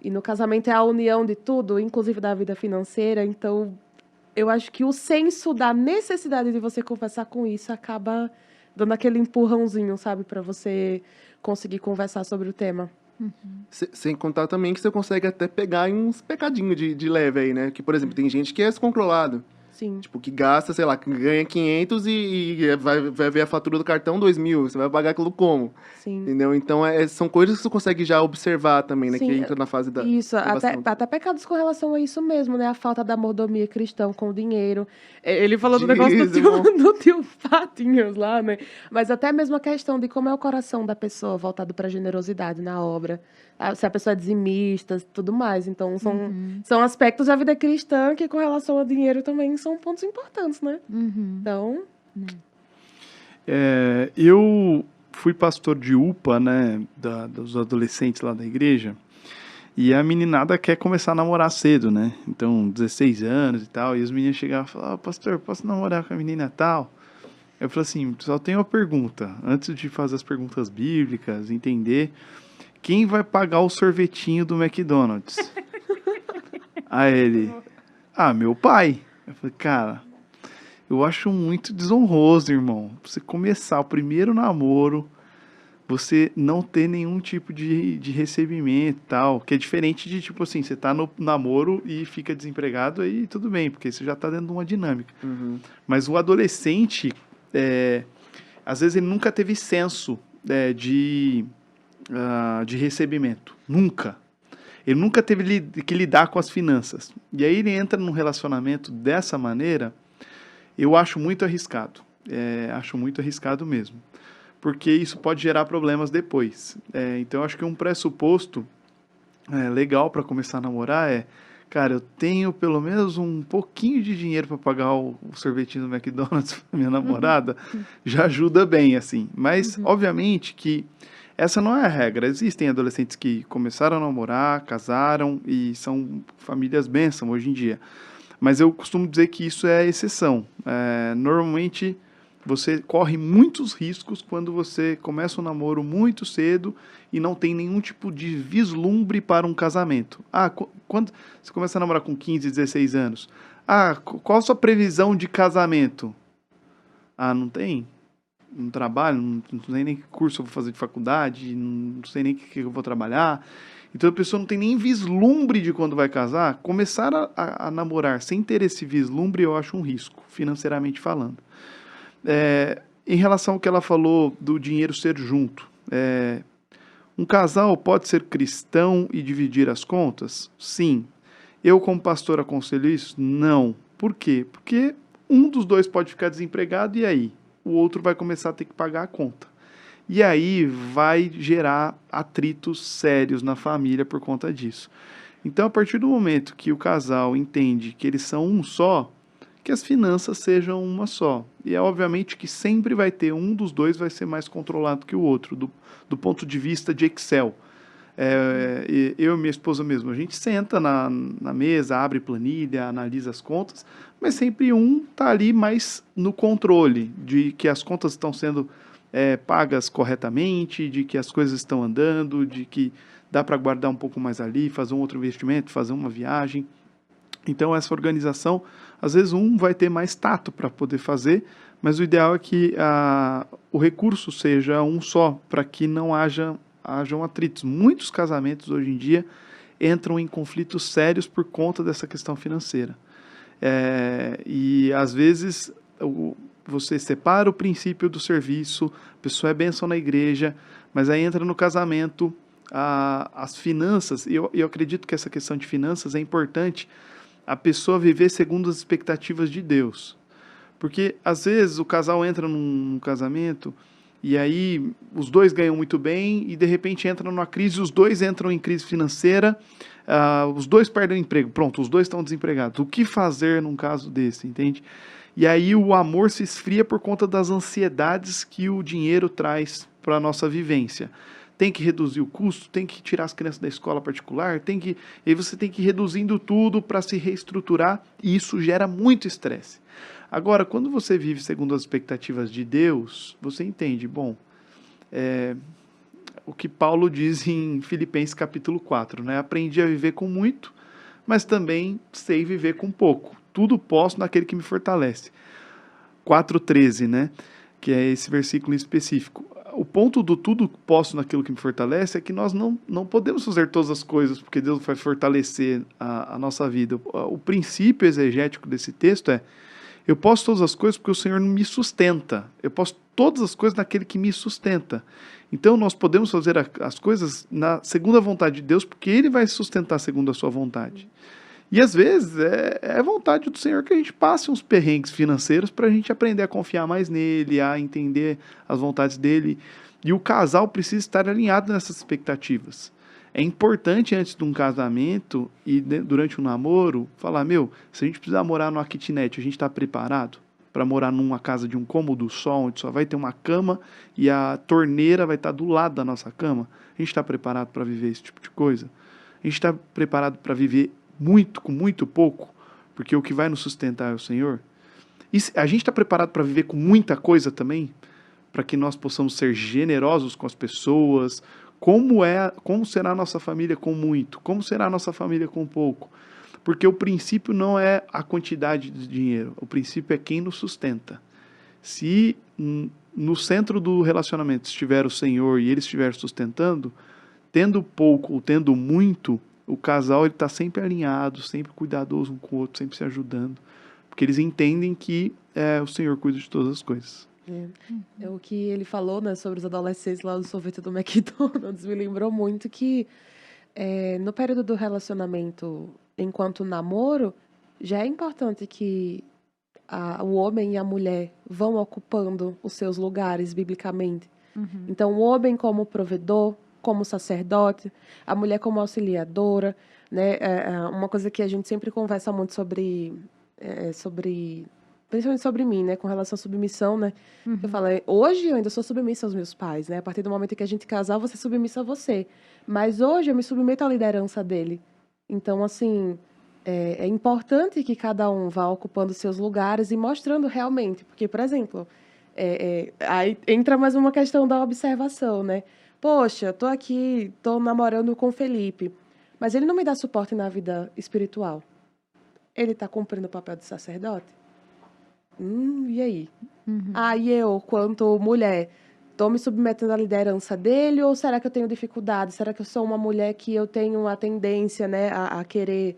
e no casamento é a união de tudo, inclusive da vida financeira, então eu acho que o senso da necessidade de você conversar com isso acaba dando aquele empurrãozinho, sabe, para você conseguir conversar sobre o tema. Sem contar também que você consegue até pegar em uns pecadinhos de leve aí, né? Que, por exemplo, tem gente que é descontrolado. Sim. Tipo, que gasta, sei lá, que ganha 500 e vai ver a fatura do cartão 2.000. Você vai pagar aquilo como? Sim. Entendeu? Então, são coisas que você consegue já observar também, né? Sim, Que entra na fase da isso, observação. até pecados com relação a isso mesmo, né? A falta da mordomia cristã com o dinheiro. Ele falou do negócio do Dízimo. do tio Patinhos lá, né? Mas até mesmo a questão de como é o coração da pessoa voltado para a generosidade na obra. Se a pessoa é dizimista, tudo mais. Então, são aspectos da vida cristã que, com relação ao dinheiro, também são pontos importantes, né? Então, Eu fui pastor de UPA, né, dos adolescentes lá da igreja, e a meninada quer começar a namorar cedo, né? Então, 16 anos e tal, e os meninos chegavam e falavam, pastor, posso namorar com a menina tal? Eu falei assim, só tenho uma pergunta, antes de fazer as perguntas bíblicas, entender, quem vai pagar o sorvetinho do McDonald's? Aí ele, meu pai. Eu falei, cara, eu acho muito desonroso, irmão, você começar o primeiro namoro, você não ter nenhum tipo de recebimento e tal, que é diferente de, tipo assim, você tá no namoro e fica desempregado, aí tudo bem, porque você já tá dentro de uma dinâmica. Mas o adolescente, às vezes ele nunca teve senso de recebimento, nunca. Ele nunca teve que lidar com as finanças. E aí ele entra num relacionamento dessa maneira, eu acho muito arriscado. Acho muito arriscado mesmo. Porque isso pode gerar problemas depois. Então, eu acho que um pressuposto legal para começar a namorar cara, eu tenho pelo menos um pouquinho de dinheiro para pagar o sorvetinho do McDonald's para minha namorada, já ajuda bem, assim. Mas, obviamente, que essa não é a regra. Existem adolescentes que começaram a namorar, casaram e são famílias bênção hoje em dia. Mas eu costumo dizer que isso é exceção. Normalmente, você corre muitos riscos quando você começa um namoro muito cedo e não tem nenhum tipo de vislumbre para um casamento. Quando você começa a namorar com 15, 16 anos, qual a sua previsão de casamento? Não tem? Não trabalho, não sei nem que curso eu vou fazer de faculdade, não sei nem o que eu vou trabalhar. Então a pessoa não tem nem vislumbre de quando vai casar. Começar a namorar sem ter esse vislumbre, eu acho um risco, financeiramente falando. Em relação ao que ela falou do dinheiro ser junto, um casal pode ser cristão e dividir as contas? Sim. Eu, como pastor, aconselho isso? Não. Por quê? Porque um dos dois pode ficar desempregado e aí? O outro vai começar a ter que pagar a conta. E aí vai gerar atritos sérios na família por conta disso. Então, a partir do momento que o casal entende que eles são um só, que as finanças sejam uma só. E é obviamente que sempre vai ter um dos dois vai ser mais controlado que o outro, do ponto de vista de Excel. Eu e minha esposa mesmo, a gente senta na mesa, abre planilha, analisa as contas, mas sempre um está ali mais no controle de que as contas estão sendo pagas corretamente, de que as coisas estão andando, de que dá para guardar um pouco mais ali, fazer um outro investimento, fazer uma viagem. Então, essa organização, às vezes um vai ter mais tato para poder fazer, mas o ideal é que o recurso seja um só, para que não hajam atritos. Muitos casamentos hoje em dia entram em conflitos sérios por conta dessa questão financeira. E às vezes você separa o princípio do serviço, a pessoa é bênção na igreja, mas aí entra no casamento, as finanças, e eu acredito que essa questão de finanças é importante a pessoa viver segundo as expectativas de Deus. Porque às vezes o casal entra num casamento e aí os dois ganham muito bem e de repente entra numa crise, os dois entram em crise financeira, os dois perdem o emprego, pronto, os dois estão desempregados. O que fazer num caso desse, entende? E aí o amor se esfria por conta das ansiedades que o dinheiro traz para a nossa vivência. Tem que reduzir o custo, tem que tirar as crianças da escola particular, e aí você tem que ir reduzindo tudo para se reestruturar, e isso gera muito estresse. Agora, quando você vive segundo as expectativas de Deus, você entende, o que Paulo diz em Filipenses capítulo 4, né? Aprendi a viver com muito, mas também sei viver com pouco. Tudo posso naquele que me fortalece. 4,13, né? Que é esse versículo em específico. O ponto do tudo posso naquilo que me fortalece é que nós não podemos fazer todas as coisas porque Deus vai fortalecer a nossa vida. O princípio exegético desse texto é: eu posso todas as coisas porque o Senhor me sustenta. Eu posso todas as coisas naquele que me sustenta. Então nós podemos fazer as coisas na segunda vontade de Deus porque Ele vai sustentar segundo a sua vontade. E às vezes é vontade do Senhor que a gente passe uns perrengues financeiros para a gente aprender a confiar mais nele, a entender as vontades dele. E o casal precisa estar alinhado nessas expectativas. É importante antes de um casamento e durante um namoro falar, se a gente precisar morar numa kitnet, a gente está preparado para morar numa casa de um cômodo só, onde só vai ter uma cama e a torneira vai estar do lado da nossa cama? A gente está preparado para viver esse tipo de coisa? A gente está preparado para viver com muito pouco, porque o que vai nos sustentar é o Senhor? E a gente está preparado para viver com muita coisa também, para que nós possamos ser generosos com as pessoas? Como será a nossa família com muito? Como será a nossa família com pouco? Porque o princípio não é a quantidade de dinheiro, o princípio é quem nos sustenta. Se no centro do relacionamento estiver o Senhor e Ele estiver sustentando, tendo pouco ou tendo muito, o casal está sempre alinhado, sempre cuidadoso um com o outro, sempre se ajudando, porque eles entendem que o Senhor cuida de todas as coisas. É o que ele falou, né, sobre os adolescentes lá do sorvete do McDonald's, me lembrou muito que no período do relacionamento, enquanto namoro, já é importante que o homem e a mulher vão ocupando os seus lugares biblicamente. Uhum. Então, o homem como provedor, como sacerdote, a mulher como auxiliadora, né? Uma coisa que a gente sempre conversa muito sobre principalmente sobre mim, né, com relação à submissão, né? Uhum. Eu falo, hoje eu ainda sou submissa aos meus pais, né? A partir do momento que a gente casar, eu vou ser submissa a você. Mas hoje eu me submeto à liderança dele. Então, assim, é importante que cada um vá ocupando seus lugares e mostrando realmente. Porque, por exemplo, aí entra mais uma questão da observação, né? Poxa, tô namorando com o Felipe, mas ele não me dá suporte na vida espiritual. Ele está cumprindo o papel de sacerdote? E aí? Uhum. E eu, quanto mulher, estou me submetendo à liderança dele ou será que eu tenho dificuldade? Será que eu sou uma mulher que eu tenho a tendência, né, a querer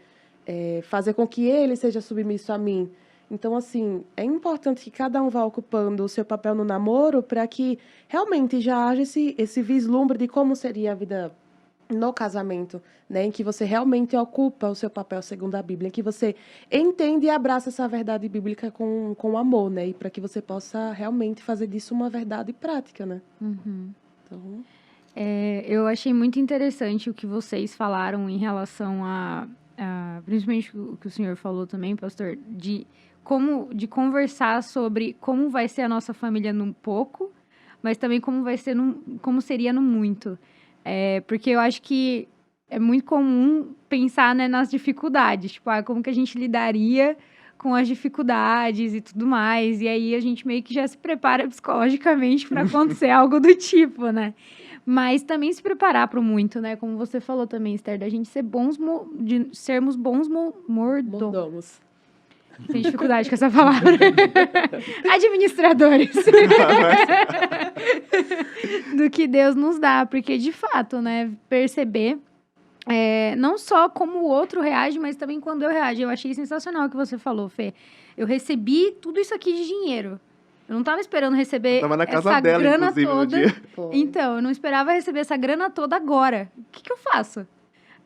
fazer com que ele seja submisso a mim? Então, assim, é importante que cada um vá ocupando o seu papel no namoro para que realmente já haja esse vislumbre de como seria a vida no casamento, né? Em que você realmente ocupa o seu papel segundo a Bíblia, em que você entende e abraça essa verdade bíblica com amor, né? E para que você possa realmente fazer disso uma verdade prática, né? Uhum. Então... Eu achei muito interessante o que vocês falaram em relação a principalmente o que o senhor falou também, pastor, de conversar sobre como vai ser a nossa família num pouco, mas também como seria no muito. Porque eu acho que é muito comum pensar, né, nas dificuldades, tipo, como que a gente lidaria com as dificuldades e tudo mais, e aí a gente meio que já se prepara psicologicamente para acontecer algo do tipo, né? Mas também se preparar para o muito, né? Como você falou também, Esther, da gente ser de sermos bons mordomos. Mordomos. Tem dificuldade com essa palavra. Administradores. Do que Deus nos dá. Porque, de fato, né? Perceber não só como o outro reage, mas também quando eu reajo. Eu achei sensacional o que você falou, Fê. Eu recebi tudo isso aqui de dinheiro. Eu não estava esperando receber Tava na casa essa dela, grana inclusive, no toda. dia. Então, eu não esperava receber essa grana toda agora. O que eu faço?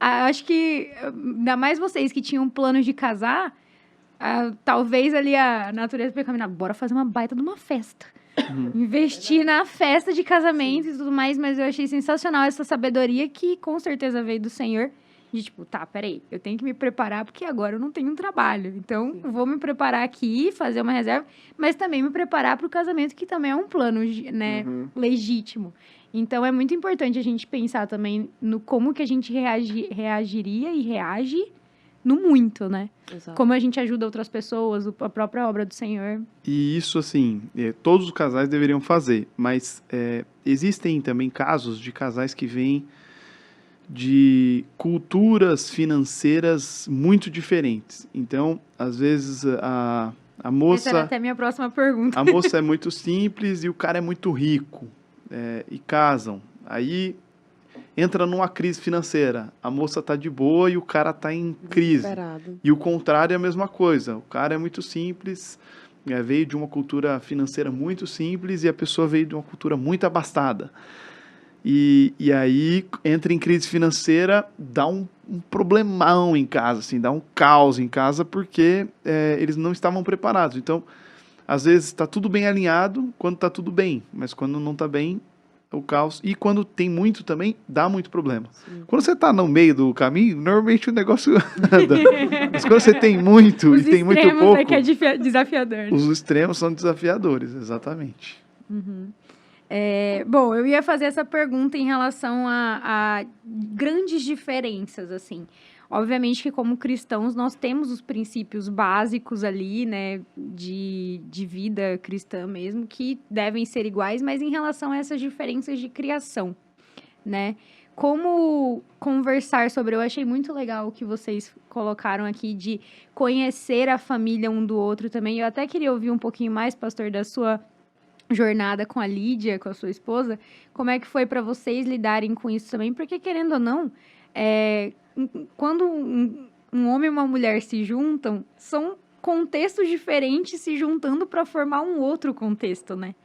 Acho que, ainda mais vocês que tinham planos de casar, talvez ali a natureza pecaminosa, bora fazer uma baita de uma festa. Investir na festa de casamento e tudo mais, mas eu achei sensacional essa sabedoria que com certeza veio do Senhor. De tipo, peraí, eu tenho que me preparar porque agora eu não tenho um trabalho. Então, eu vou me preparar aqui, fazer uma reserva, mas também me preparar para o casamento, que também é um plano, né, legítimo. Então, é muito importante a gente pensar também no como que a gente reagiria e reage no muito, né? Exato. Como a gente ajuda outras pessoas, a própria obra do Senhor. E isso, assim, todos os casais deveriam fazer, mas existem também casos de casais que vêm de culturas financeiras muito diferentes. Então, às vezes, a moça... Essa era até a minha próxima pergunta. A moça é muito simples e o cara é muito rico. E casam. Aí entra numa crise financeira. A moça tá de boa e o cara tá em crise. Desesperado. E o contrário é a mesma coisa. O cara é muito simples, veio de uma cultura financeira muito simples e a pessoa veio de uma cultura muito abastada. E aí entra em crise financeira, dá um problemão em casa, assim, dá um caos em casa porque eles não estavam preparados. Então, às vezes está tudo bem alinhado quando está tudo bem, mas quando não está bem, o caos. E quando tem muito também, dá muito problema. Sim. Quando você está no meio do caminho, normalmente o negócio anda. Mas quando você tem muito e tem muito pouco... que é desafiador. Os extremos são desafiadores, exatamente. Bom, eu ia fazer essa pergunta em relação a grandes diferenças, assim. Obviamente que como cristãos nós temos os princípios básicos ali, né, de vida cristã mesmo, que devem ser iguais, mas em relação a essas diferenças de criação, né? Como conversar sobre... Eu achei muito legal o que vocês colocaram aqui de conhecer a família um do outro também. Eu até queria ouvir um pouquinho mais, pastor, da sua jornada com a Lídia, com a sua esposa. Como é que foi para vocês lidarem com isso também? Porque, querendo ou não, quando um homem e uma mulher se juntam, são contextos diferentes se juntando para formar um outro contexto, né?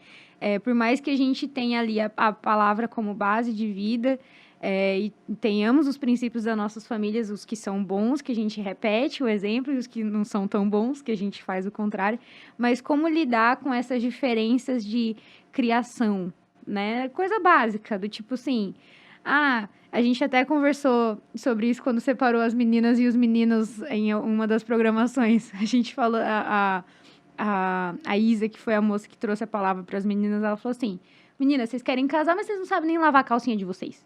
Por mais que a gente tenha ali a palavra como base de vida, e tenhamos os princípios das nossas famílias, os que são bons, que a gente repete o exemplo, e os que não são tão bons, que a gente faz o contrário. Mas como lidar com essas diferenças de criação, né? Coisa básica, do tipo assim... a gente até conversou sobre isso quando separou as meninas e os meninos em uma das programações. A gente falou, a Isa, que foi a moça que trouxe a palavra para as meninas, ela falou assim: meninas, vocês querem casar, mas vocês não sabem nem lavar a calcinha de vocês.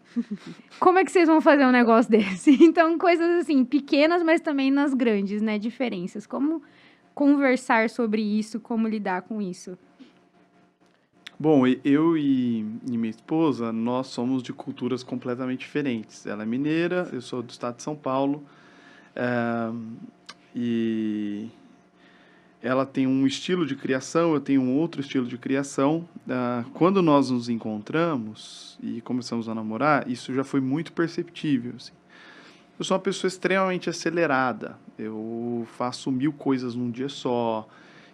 Como é que vocês vão fazer um negócio desse? Então, coisas assim, pequenas, mas também nas grandes, né? Diferenças. Como conversar sobre isso, como lidar com isso? Bom, eu e minha esposa, nós somos de culturas completamente diferentes. Ela é mineira, eu sou do estado de São Paulo, e ela tem um estilo de criação, eu tenho um outro estilo de criação. Quando nós nos encontramos e começamos a namorar, isso já foi muito perceptível, assim. Eu sou uma pessoa extremamente acelerada, eu faço 1000 coisas num dia só,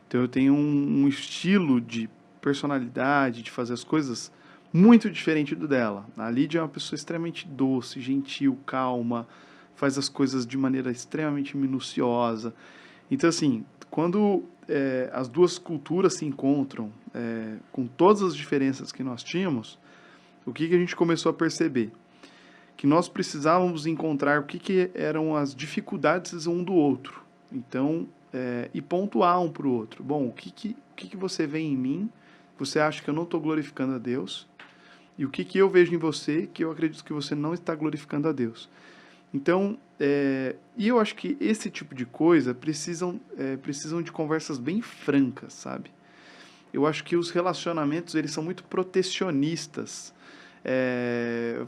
então eu tenho um estilo de personalidade, de fazer as coisas muito diferente do dela. A Lídia é uma pessoa extremamente doce, gentil, calma, faz as coisas de maneira extremamente minuciosa. Então, assim, quando as duas culturas se encontram, com todas as diferenças que nós tínhamos, o que a gente começou a perceber? que nós precisávamos encontrar o que eram as dificuldades um do outro. Então, e pontuar um para o outro. Bom, o que você vê em mim? Você acha que eu não estou glorificando a Deus? E o que eu vejo em você que eu acredito que você não está glorificando a Deus? Então, e eu acho que esse tipo de coisa precisam de conversas bem francas, sabe? Eu acho que os relacionamentos, eles são muito protecionistas.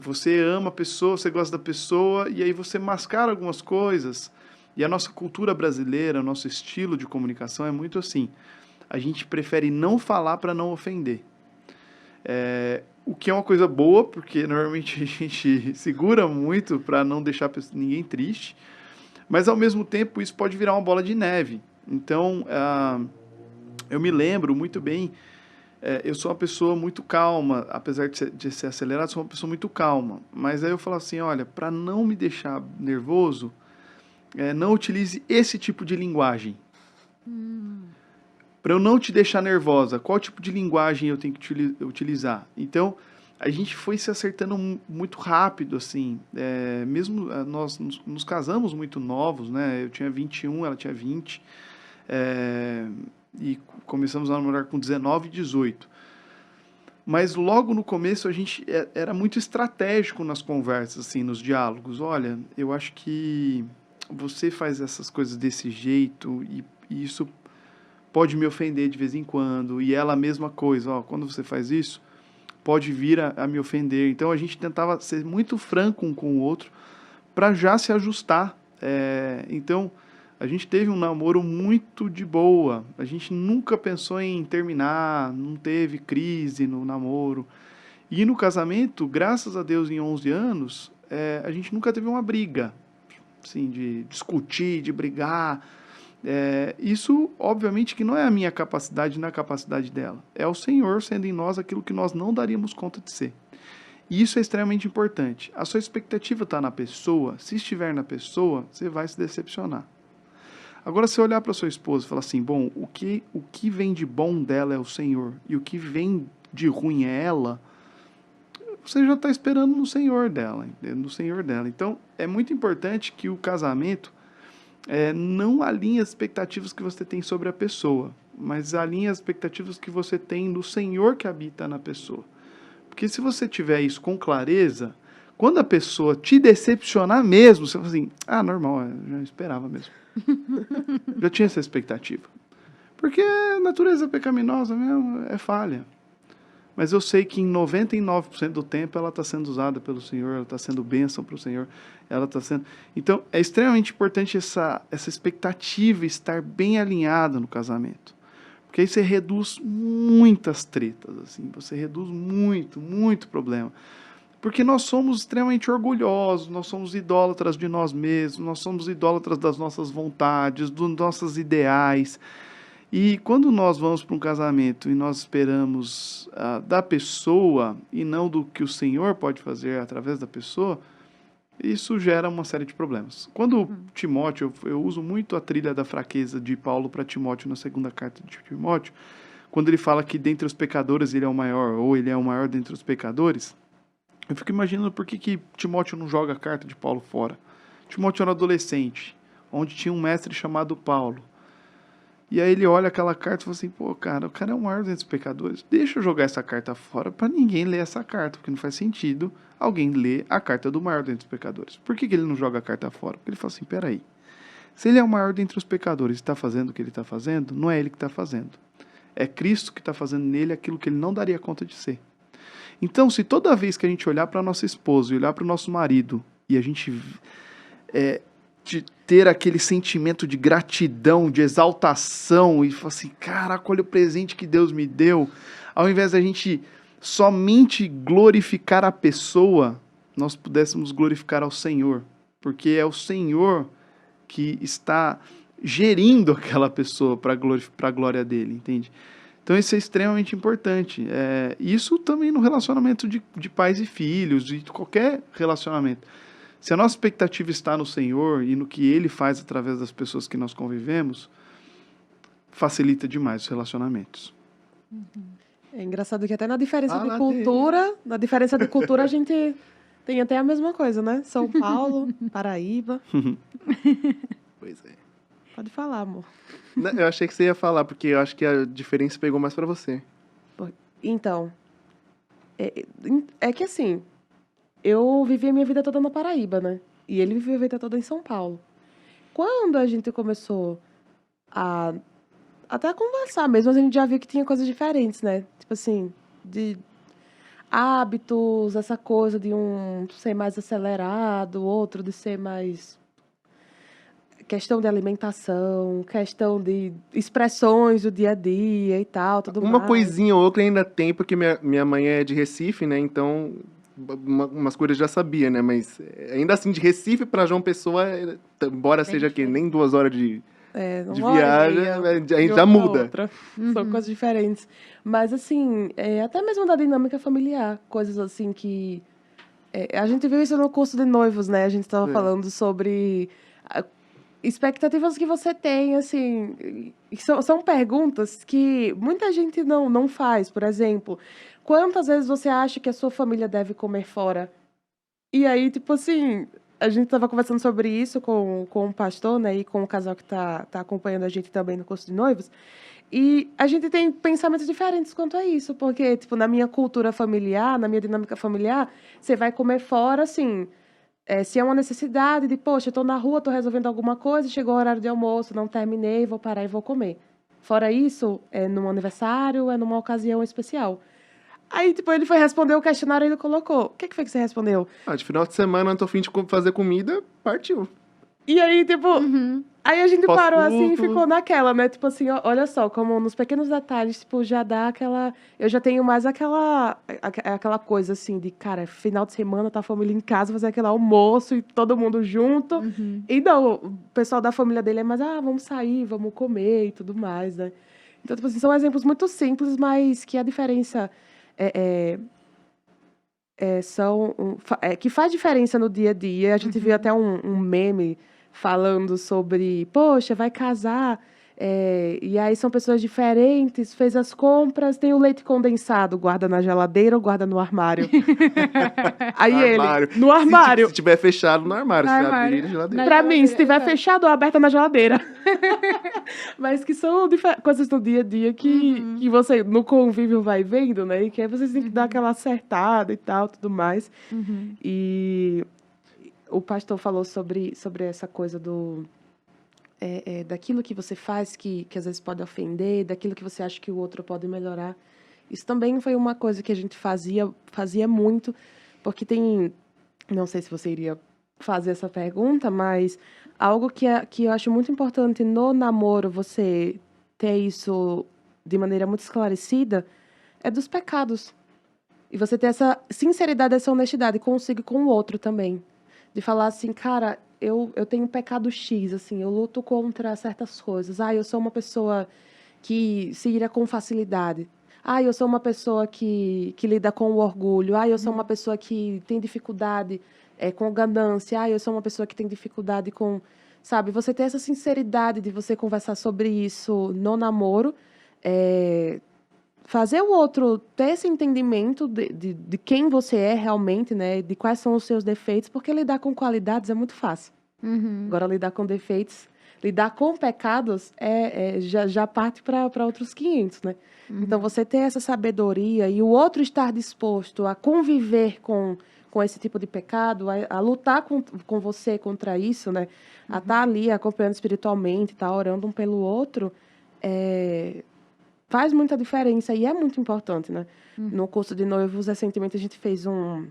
Você ama a pessoa, você gosta da pessoa, e aí você mascara algumas coisas. E a nossa cultura brasileira, o nosso estilo de comunicação é muito assim. A gente prefere não falar para não ofender. O que é uma coisa boa, porque normalmente a gente segura muito para não deixar ninguém triste, mas ao mesmo tempo isso pode virar uma bola de neve. Então, eu me lembro muito bem, eu sou uma pessoa muito calma, apesar de ser acelerado, sou uma pessoa muito calma, mas aí eu falo assim, olha, para não me deixar nervoso, não utilize esse tipo de linguagem. Para eu não te deixar nervosa, qual tipo de linguagem eu tenho que utilizar? Então, a gente foi se acertando muito rápido, assim. Mesmo nós nos casamos muito novos, né? Eu tinha 21, ela tinha 20. E começamos a namorar com 19 e 18. Mas logo no começo a gente era muito estratégico nas conversas, assim, nos diálogos. Olha, eu acho que você faz essas coisas desse jeito e isso pode me ofender de vez em quando, e ela a mesma coisa, quando você faz isso, pode vir a me ofender. Então a gente tentava ser muito franco um com o outro para já se ajustar. Então a gente teve um namoro muito de boa, a gente nunca pensou em terminar, não teve crise no namoro. E no casamento, graças a Deus, em 11 anos, a gente nunca teve uma briga, assim, de discutir, de brigar. Isso, obviamente, que não é a minha capacidade, não é a capacidade dela. É o Senhor sendo em nós aquilo que nós não daríamos conta de ser. E isso é extremamente importante. A sua expectativa está na pessoa. Se estiver na pessoa, você vai se decepcionar. Agora, se olhar para sua esposa e falar assim, bom, o que vem de bom dela é o Senhor, e o que vem de ruim é ela, você já está esperando no Senhor dela, no Senhor dela. Então, é muito importante que o casamento não alinhe as expectativas que você tem sobre a pessoa, mas alinhe as expectativas que você tem no Senhor que habita na pessoa. Porque se você tiver isso com clareza, quando a pessoa te decepcionar mesmo, você fala assim, normal, eu já esperava mesmo. Já tinha essa expectativa. Porque a natureza pecaminosa mesmo é falha. Mas eu sei que em 99% do tempo ela está sendo usada pelo Senhor, ela está sendo bênção para o Senhor, ela está sendo... Então, é extremamente importante essa expectativa estar bem alinhada no casamento. Porque aí você reduz muitas tretas, assim, você reduz muito problema. Porque nós somos extremamente orgulhosos, nós somos idólatras de nós mesmos, nós somos idólatras das nossas vontades, dos nossos ideais. E quando nós vamos para um casamento e nós esperamos da pessoa e não do que o Senhor pode fazer através da pessoa, isso gera uma série de problemas. Quando Timóteo, eu uso muito a trilha da fraqueza de Paulo para Timóteo na segunda carta de Timóteo, quando ele fala que dentre os pecadores ele é o maior, ou ele é o maior dentre os pecadores, eu fico imaginando por que Timóteo não joga a carta de Paulo fora. Timóteo era adolescente, onde tinha um mestre chamado Paulo. E aí ele olha aquela carta e fala assim, pô, cara, o cara é o maior dentre os pecadores. Deixa eu jogar essa carta fora para ninguém ler essa carta, porque não faz sentido alguém ler a carta do maior dentre os pecadores. Por que ele não joga a carta fora? Porque ele fala assim, peraí, se ele é o maior dentre os pecadores e está fazendo o que ele está fazendo, não é ele que está fazendo. É Cristo que está fazendo nele aquilo que ele não daria conta de ser. Então, se toda vez que a gente olhar para a nossa esposa e olhar para o nosso marido e a gente de ter aquele sentimento de gratidão, de exaltação e falar assim, caraca, olha o presente que Deus me deu, ao invés da gente somente glorificar a pessoa, nós pudéssemos glorificar ao Senhor, porque é o Senhor que está gerindo aquela pessoa para a glória dele, entende? Então isso é extremamente importante. Isso também no relacionamento de pais e filhos, de qualquer relacionamento. Se a nossa expectativa está no Senhor e no que Ele faz através das pessoas que nós convivemos, facilita demais os relacionamentos. É engraçado que até na diferença de cultura a gente Tem até a mesma coisa, né? São Paulo, Paraíba. Pois é. Pode falar, amor. Não, eu achei que você ia falar, porque eu acho que a diferença pegou mais pra você. Então, é que assim, eu vivi a minha vida toda na Paraíba, né? E ele viveu a vida toda em São Paulo. Quando a gente começou a até conversar mesmo, a gente já viu que tinha coisas diferentes, né? Tipo assim, de hábitos, essa coisa de um ser mais acelerado, outro de ser mais questão de alimentação, questão de expressões do dia a dia e tal, tudo Uma mais. coisinha ou outra ainda tem, porque minha mãe é de Recife, né? Então, umas coisas eu já sabia, né? Mas ainda assim, de Recife pra João Pessoa, embora Bem seja que diferente. nem 2 horas de Uma hora e viagem, meia a de gente uma já pra muda. outra. São coisas diferentes. Mas, assim, até mesmo da dinâmica familiar, coisas assim que... a gente viu isso no curso de noivos, né? A gente estava É. falando sobre expectativas que você tem, assim... São perguntas que muita gente não faz. Por exemplo, quantas vezes você acha que a sua família deve comer fora? E aí, tipo assim, a gente tava conversando sobre isso com o pastor, né, e com o casal que tá acompanhando a gente também no curso de noivos. E a gente tem pensamentos diferentes quanto a isso, porque, tipo, na minha cultura familiar, na minha dinâmica familiar, você vai comer fora, assim, se é uma necessidade de, poxa, eu tô na rua, tô resolvendo alguma coisa, chegou o horário de almoço, não terminei, vou parar e vou comer. Fora isso, é num aniversário, é numa ocasião especial. Aí, tipo, ele foi responder o questionário e ele colocou. O que foi que você respondeu? De final de semana, não tô afim de fazer comida, partiu. E aí, tipo, aí a gente parou assim e Pós-culto. ficou naquela, né? Tipo assim, olha só, como nos pequenos detalhes, tipo, já dá aquela... Eu já tenho mais aquela coisa assim de, cara, final de semana, tá a família em casa, fazer aquele almoço e todo mundo junto. E não, o pessoal da família dele é mais, vamos sair, vamos comer e tudo mais, né? Então, tipo assim, são exemplos muito simples, mas que a diferença que faz diferença no dia a dia. A gente viu até um meme falando sobre, poxa, vai casar, e aí são pessoas diferentes, fez as compras, tem o leite condensado, guarda na geladeira ou guarda no armário? Aí No ele, armário. no armário. Se tiver fechado, no armário. No Se armário. abrir, geladeira. Na Pra mim, se geladeira, tiver exato. fechado ou aberta na geladeira. Mas que são coisas do dia a dia que você, no convívio, vai vendo, né? E que aí vocês têm que dar aquela acertada e tal, tudo mais. E o pastor falou sobre essa coisa daquilo que você faz que às vezes pode ofender, daquilo que você acha que o outro pode melhorar. Isso também foi uma coisa que a gente fazia muito, porque tem... Não sei se você iria fazer essa pergunta, mas algo que eu acho muito importante no namoro, você ter isso de maneira muito esclarecida, é dos pecados. E você ter essa sinceridade, essa honestidade consigo e com o outro também. De falar assim, cara, eu tenho pecado X, assim, eu luto contra certas coisas. Eu sou uma pessoa que se ira com facilidade. Eu sou uma pessoa que lida com o orgulho. Eu sou uma pessoa que tem dificuldade com ganância. Eu sou uma pessoa que tem dificuldade com... Sabe, você ter essa sinceridade de você conversar sobre isso no namoro, fazer o outro ter esse entendimento de quem você é realmente, né? De quais são os seus defeitos, porque lidar com qualidades é muito fácil. Agora, lidar com defeitos, lidar com pecados, já parte para outros 500, né? Então, você ter essa sabedoria e o outro estar disposto a conviver com esse tipo de pecado, a lutar com você contra isso, né? A estar ali acompanhando espiritualmente, estar orando um pelo outro, faz muita diferença e é muito importante, né? No curso de noivos, recentemente, a gente fez uma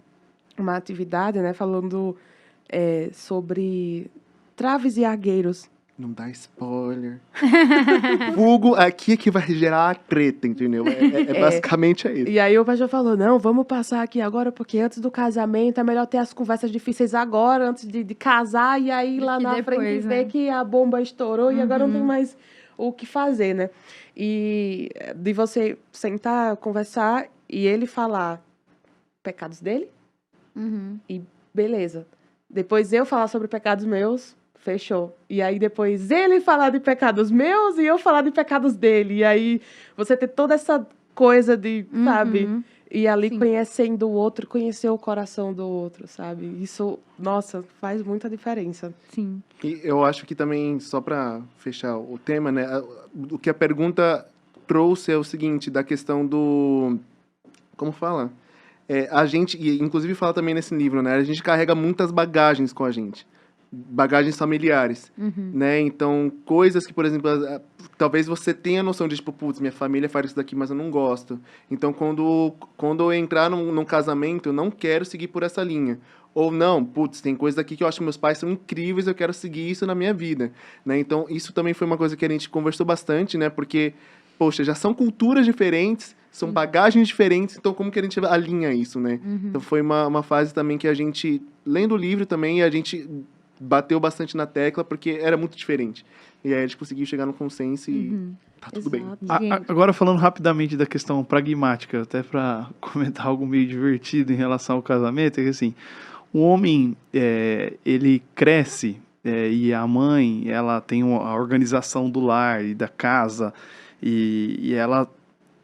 atividade, né? Falando sobre traves e argueiros. Não dá spoiler. Vulgo aqui que vai gerar a treta, entendeu? Basicamente é isso. E aí o pastor falou, não, vamos passar aqui agora, porque antes do casamento é melhor ter as conversas difíceis agora, antes de casar, e aí lá na depois, frente né? ver que a bomba estourou e agora não tem mais o que fazer, né? E de você sentar, conversar e ele falar pecados dele, e beleza. Depois eu falar sobre pecados meus, fechou. E aí depois ele falar de pecados meus e eu falar de pecados dele. E aí você ter toda essa coisa de, sabe, E ali, Sim. conhecendo o outro, conhecer o coração do outro, sabe? Isso, nossa, faz muita diferença. Sim. E eu acho que também, só para fechar o tema, né, o que a pergunta trouxe é o seguinte, da questão do... Como fala? A gente, e inclusive fala também nesse livro, né, a gente carrega muitas bagagens com a gente. Bagagens familiares, né? Então, coisas que, por exemplo, talvez você tenha noção de, tipo, putz, minha família faz isso daqui, mas eu não gosto. Então, quando eu entrar num casamento, eu não quero seguir por essa linha. Ou não, putz, tem coisas aqui que eu acho que meus pais são incríveis, eu quero seguir isso na minha vida, né? Então, isso também foi uma coisa que a gente conversou bastante, né? Porque, poxa, já são culturas diferentes, são bagagens diferentes, então como que a gente alinha isso, né? Então, foi uma fase também que a gente, lendo o livro também, a gente bateu bastante na tecla, porque era muito diferente. E aí a gente conseguiu chegar no consenso e tá tudo bem. Exato. Gente. Agora, falando rapidamente da questão pragmática, até para comentar algo meio divertido em relação ao casamento, é que assim, o homem, ele cresce, e a mãe, ela tem a organização do lar e da casa, e ela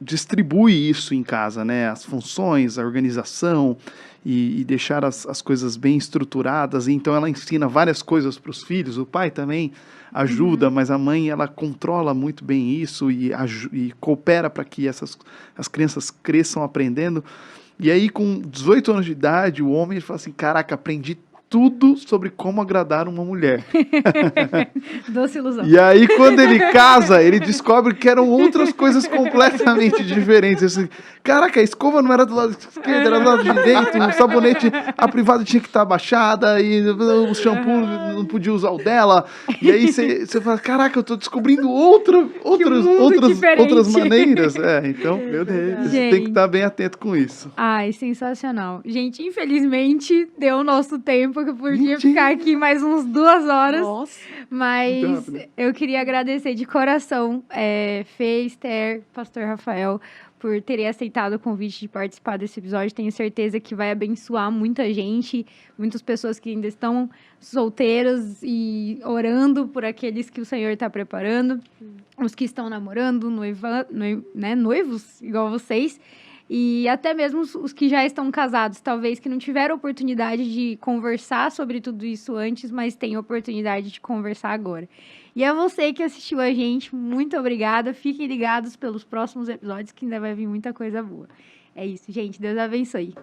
distribui isso em casa, né? As funções, a organização e deixar as coisas bem estruturadas. Então ela ensina várias coisas para os filhos. O pai também ajuda, mas a mãe ela controla muito bem isso e coopera para que as crianças cresçam aprendendo. E aí com 18 anos de idade o homem fala assim, caraca, aprendi tudo sobre como agradar uma mulher. Doce ilusão. E aí, quando ele casa, ele descobre que eram outras coisas completamente diferentes. Assim, caraca, a escova não era do lado esquerdo, era do lado direito, o sabonete, a privada tinha que estar abaixada, e o shampoo não podia usar o dela. E aí você fala, caraca, eu tô descobrindo outras maneiras. Então, meu Deus, você tem que estar bem atento com isso. Ai, sensacional. Gente, infelizmente, deu o nosso tempo, que eu podia ficar aqui mais uns 2 horas. Nossa. Mas Muito rápido. eu queria agradecer de coração, Fê, Esther, Pastor Rafael, por terem aceitado o convite de participar desse episódio. Tenho certeza que vai abençoar muita gente, muitas pessoas que ainda estão solteiras e orando por aqueles que o Senhor está preparando, os que estão namorando, noivos, igual vocês. E até mesmo os que já estão casados, talvez que não tiveram oportunidade de conversar sobre tudo isso antes, mas têm oportunidade de conversar agora. E a você que assistiu a gente, muito obrigada. Fiquem ligados pelos próximos episódios, que ainda vai vir muita coisa boa. É isso, gente. Deus abençoe.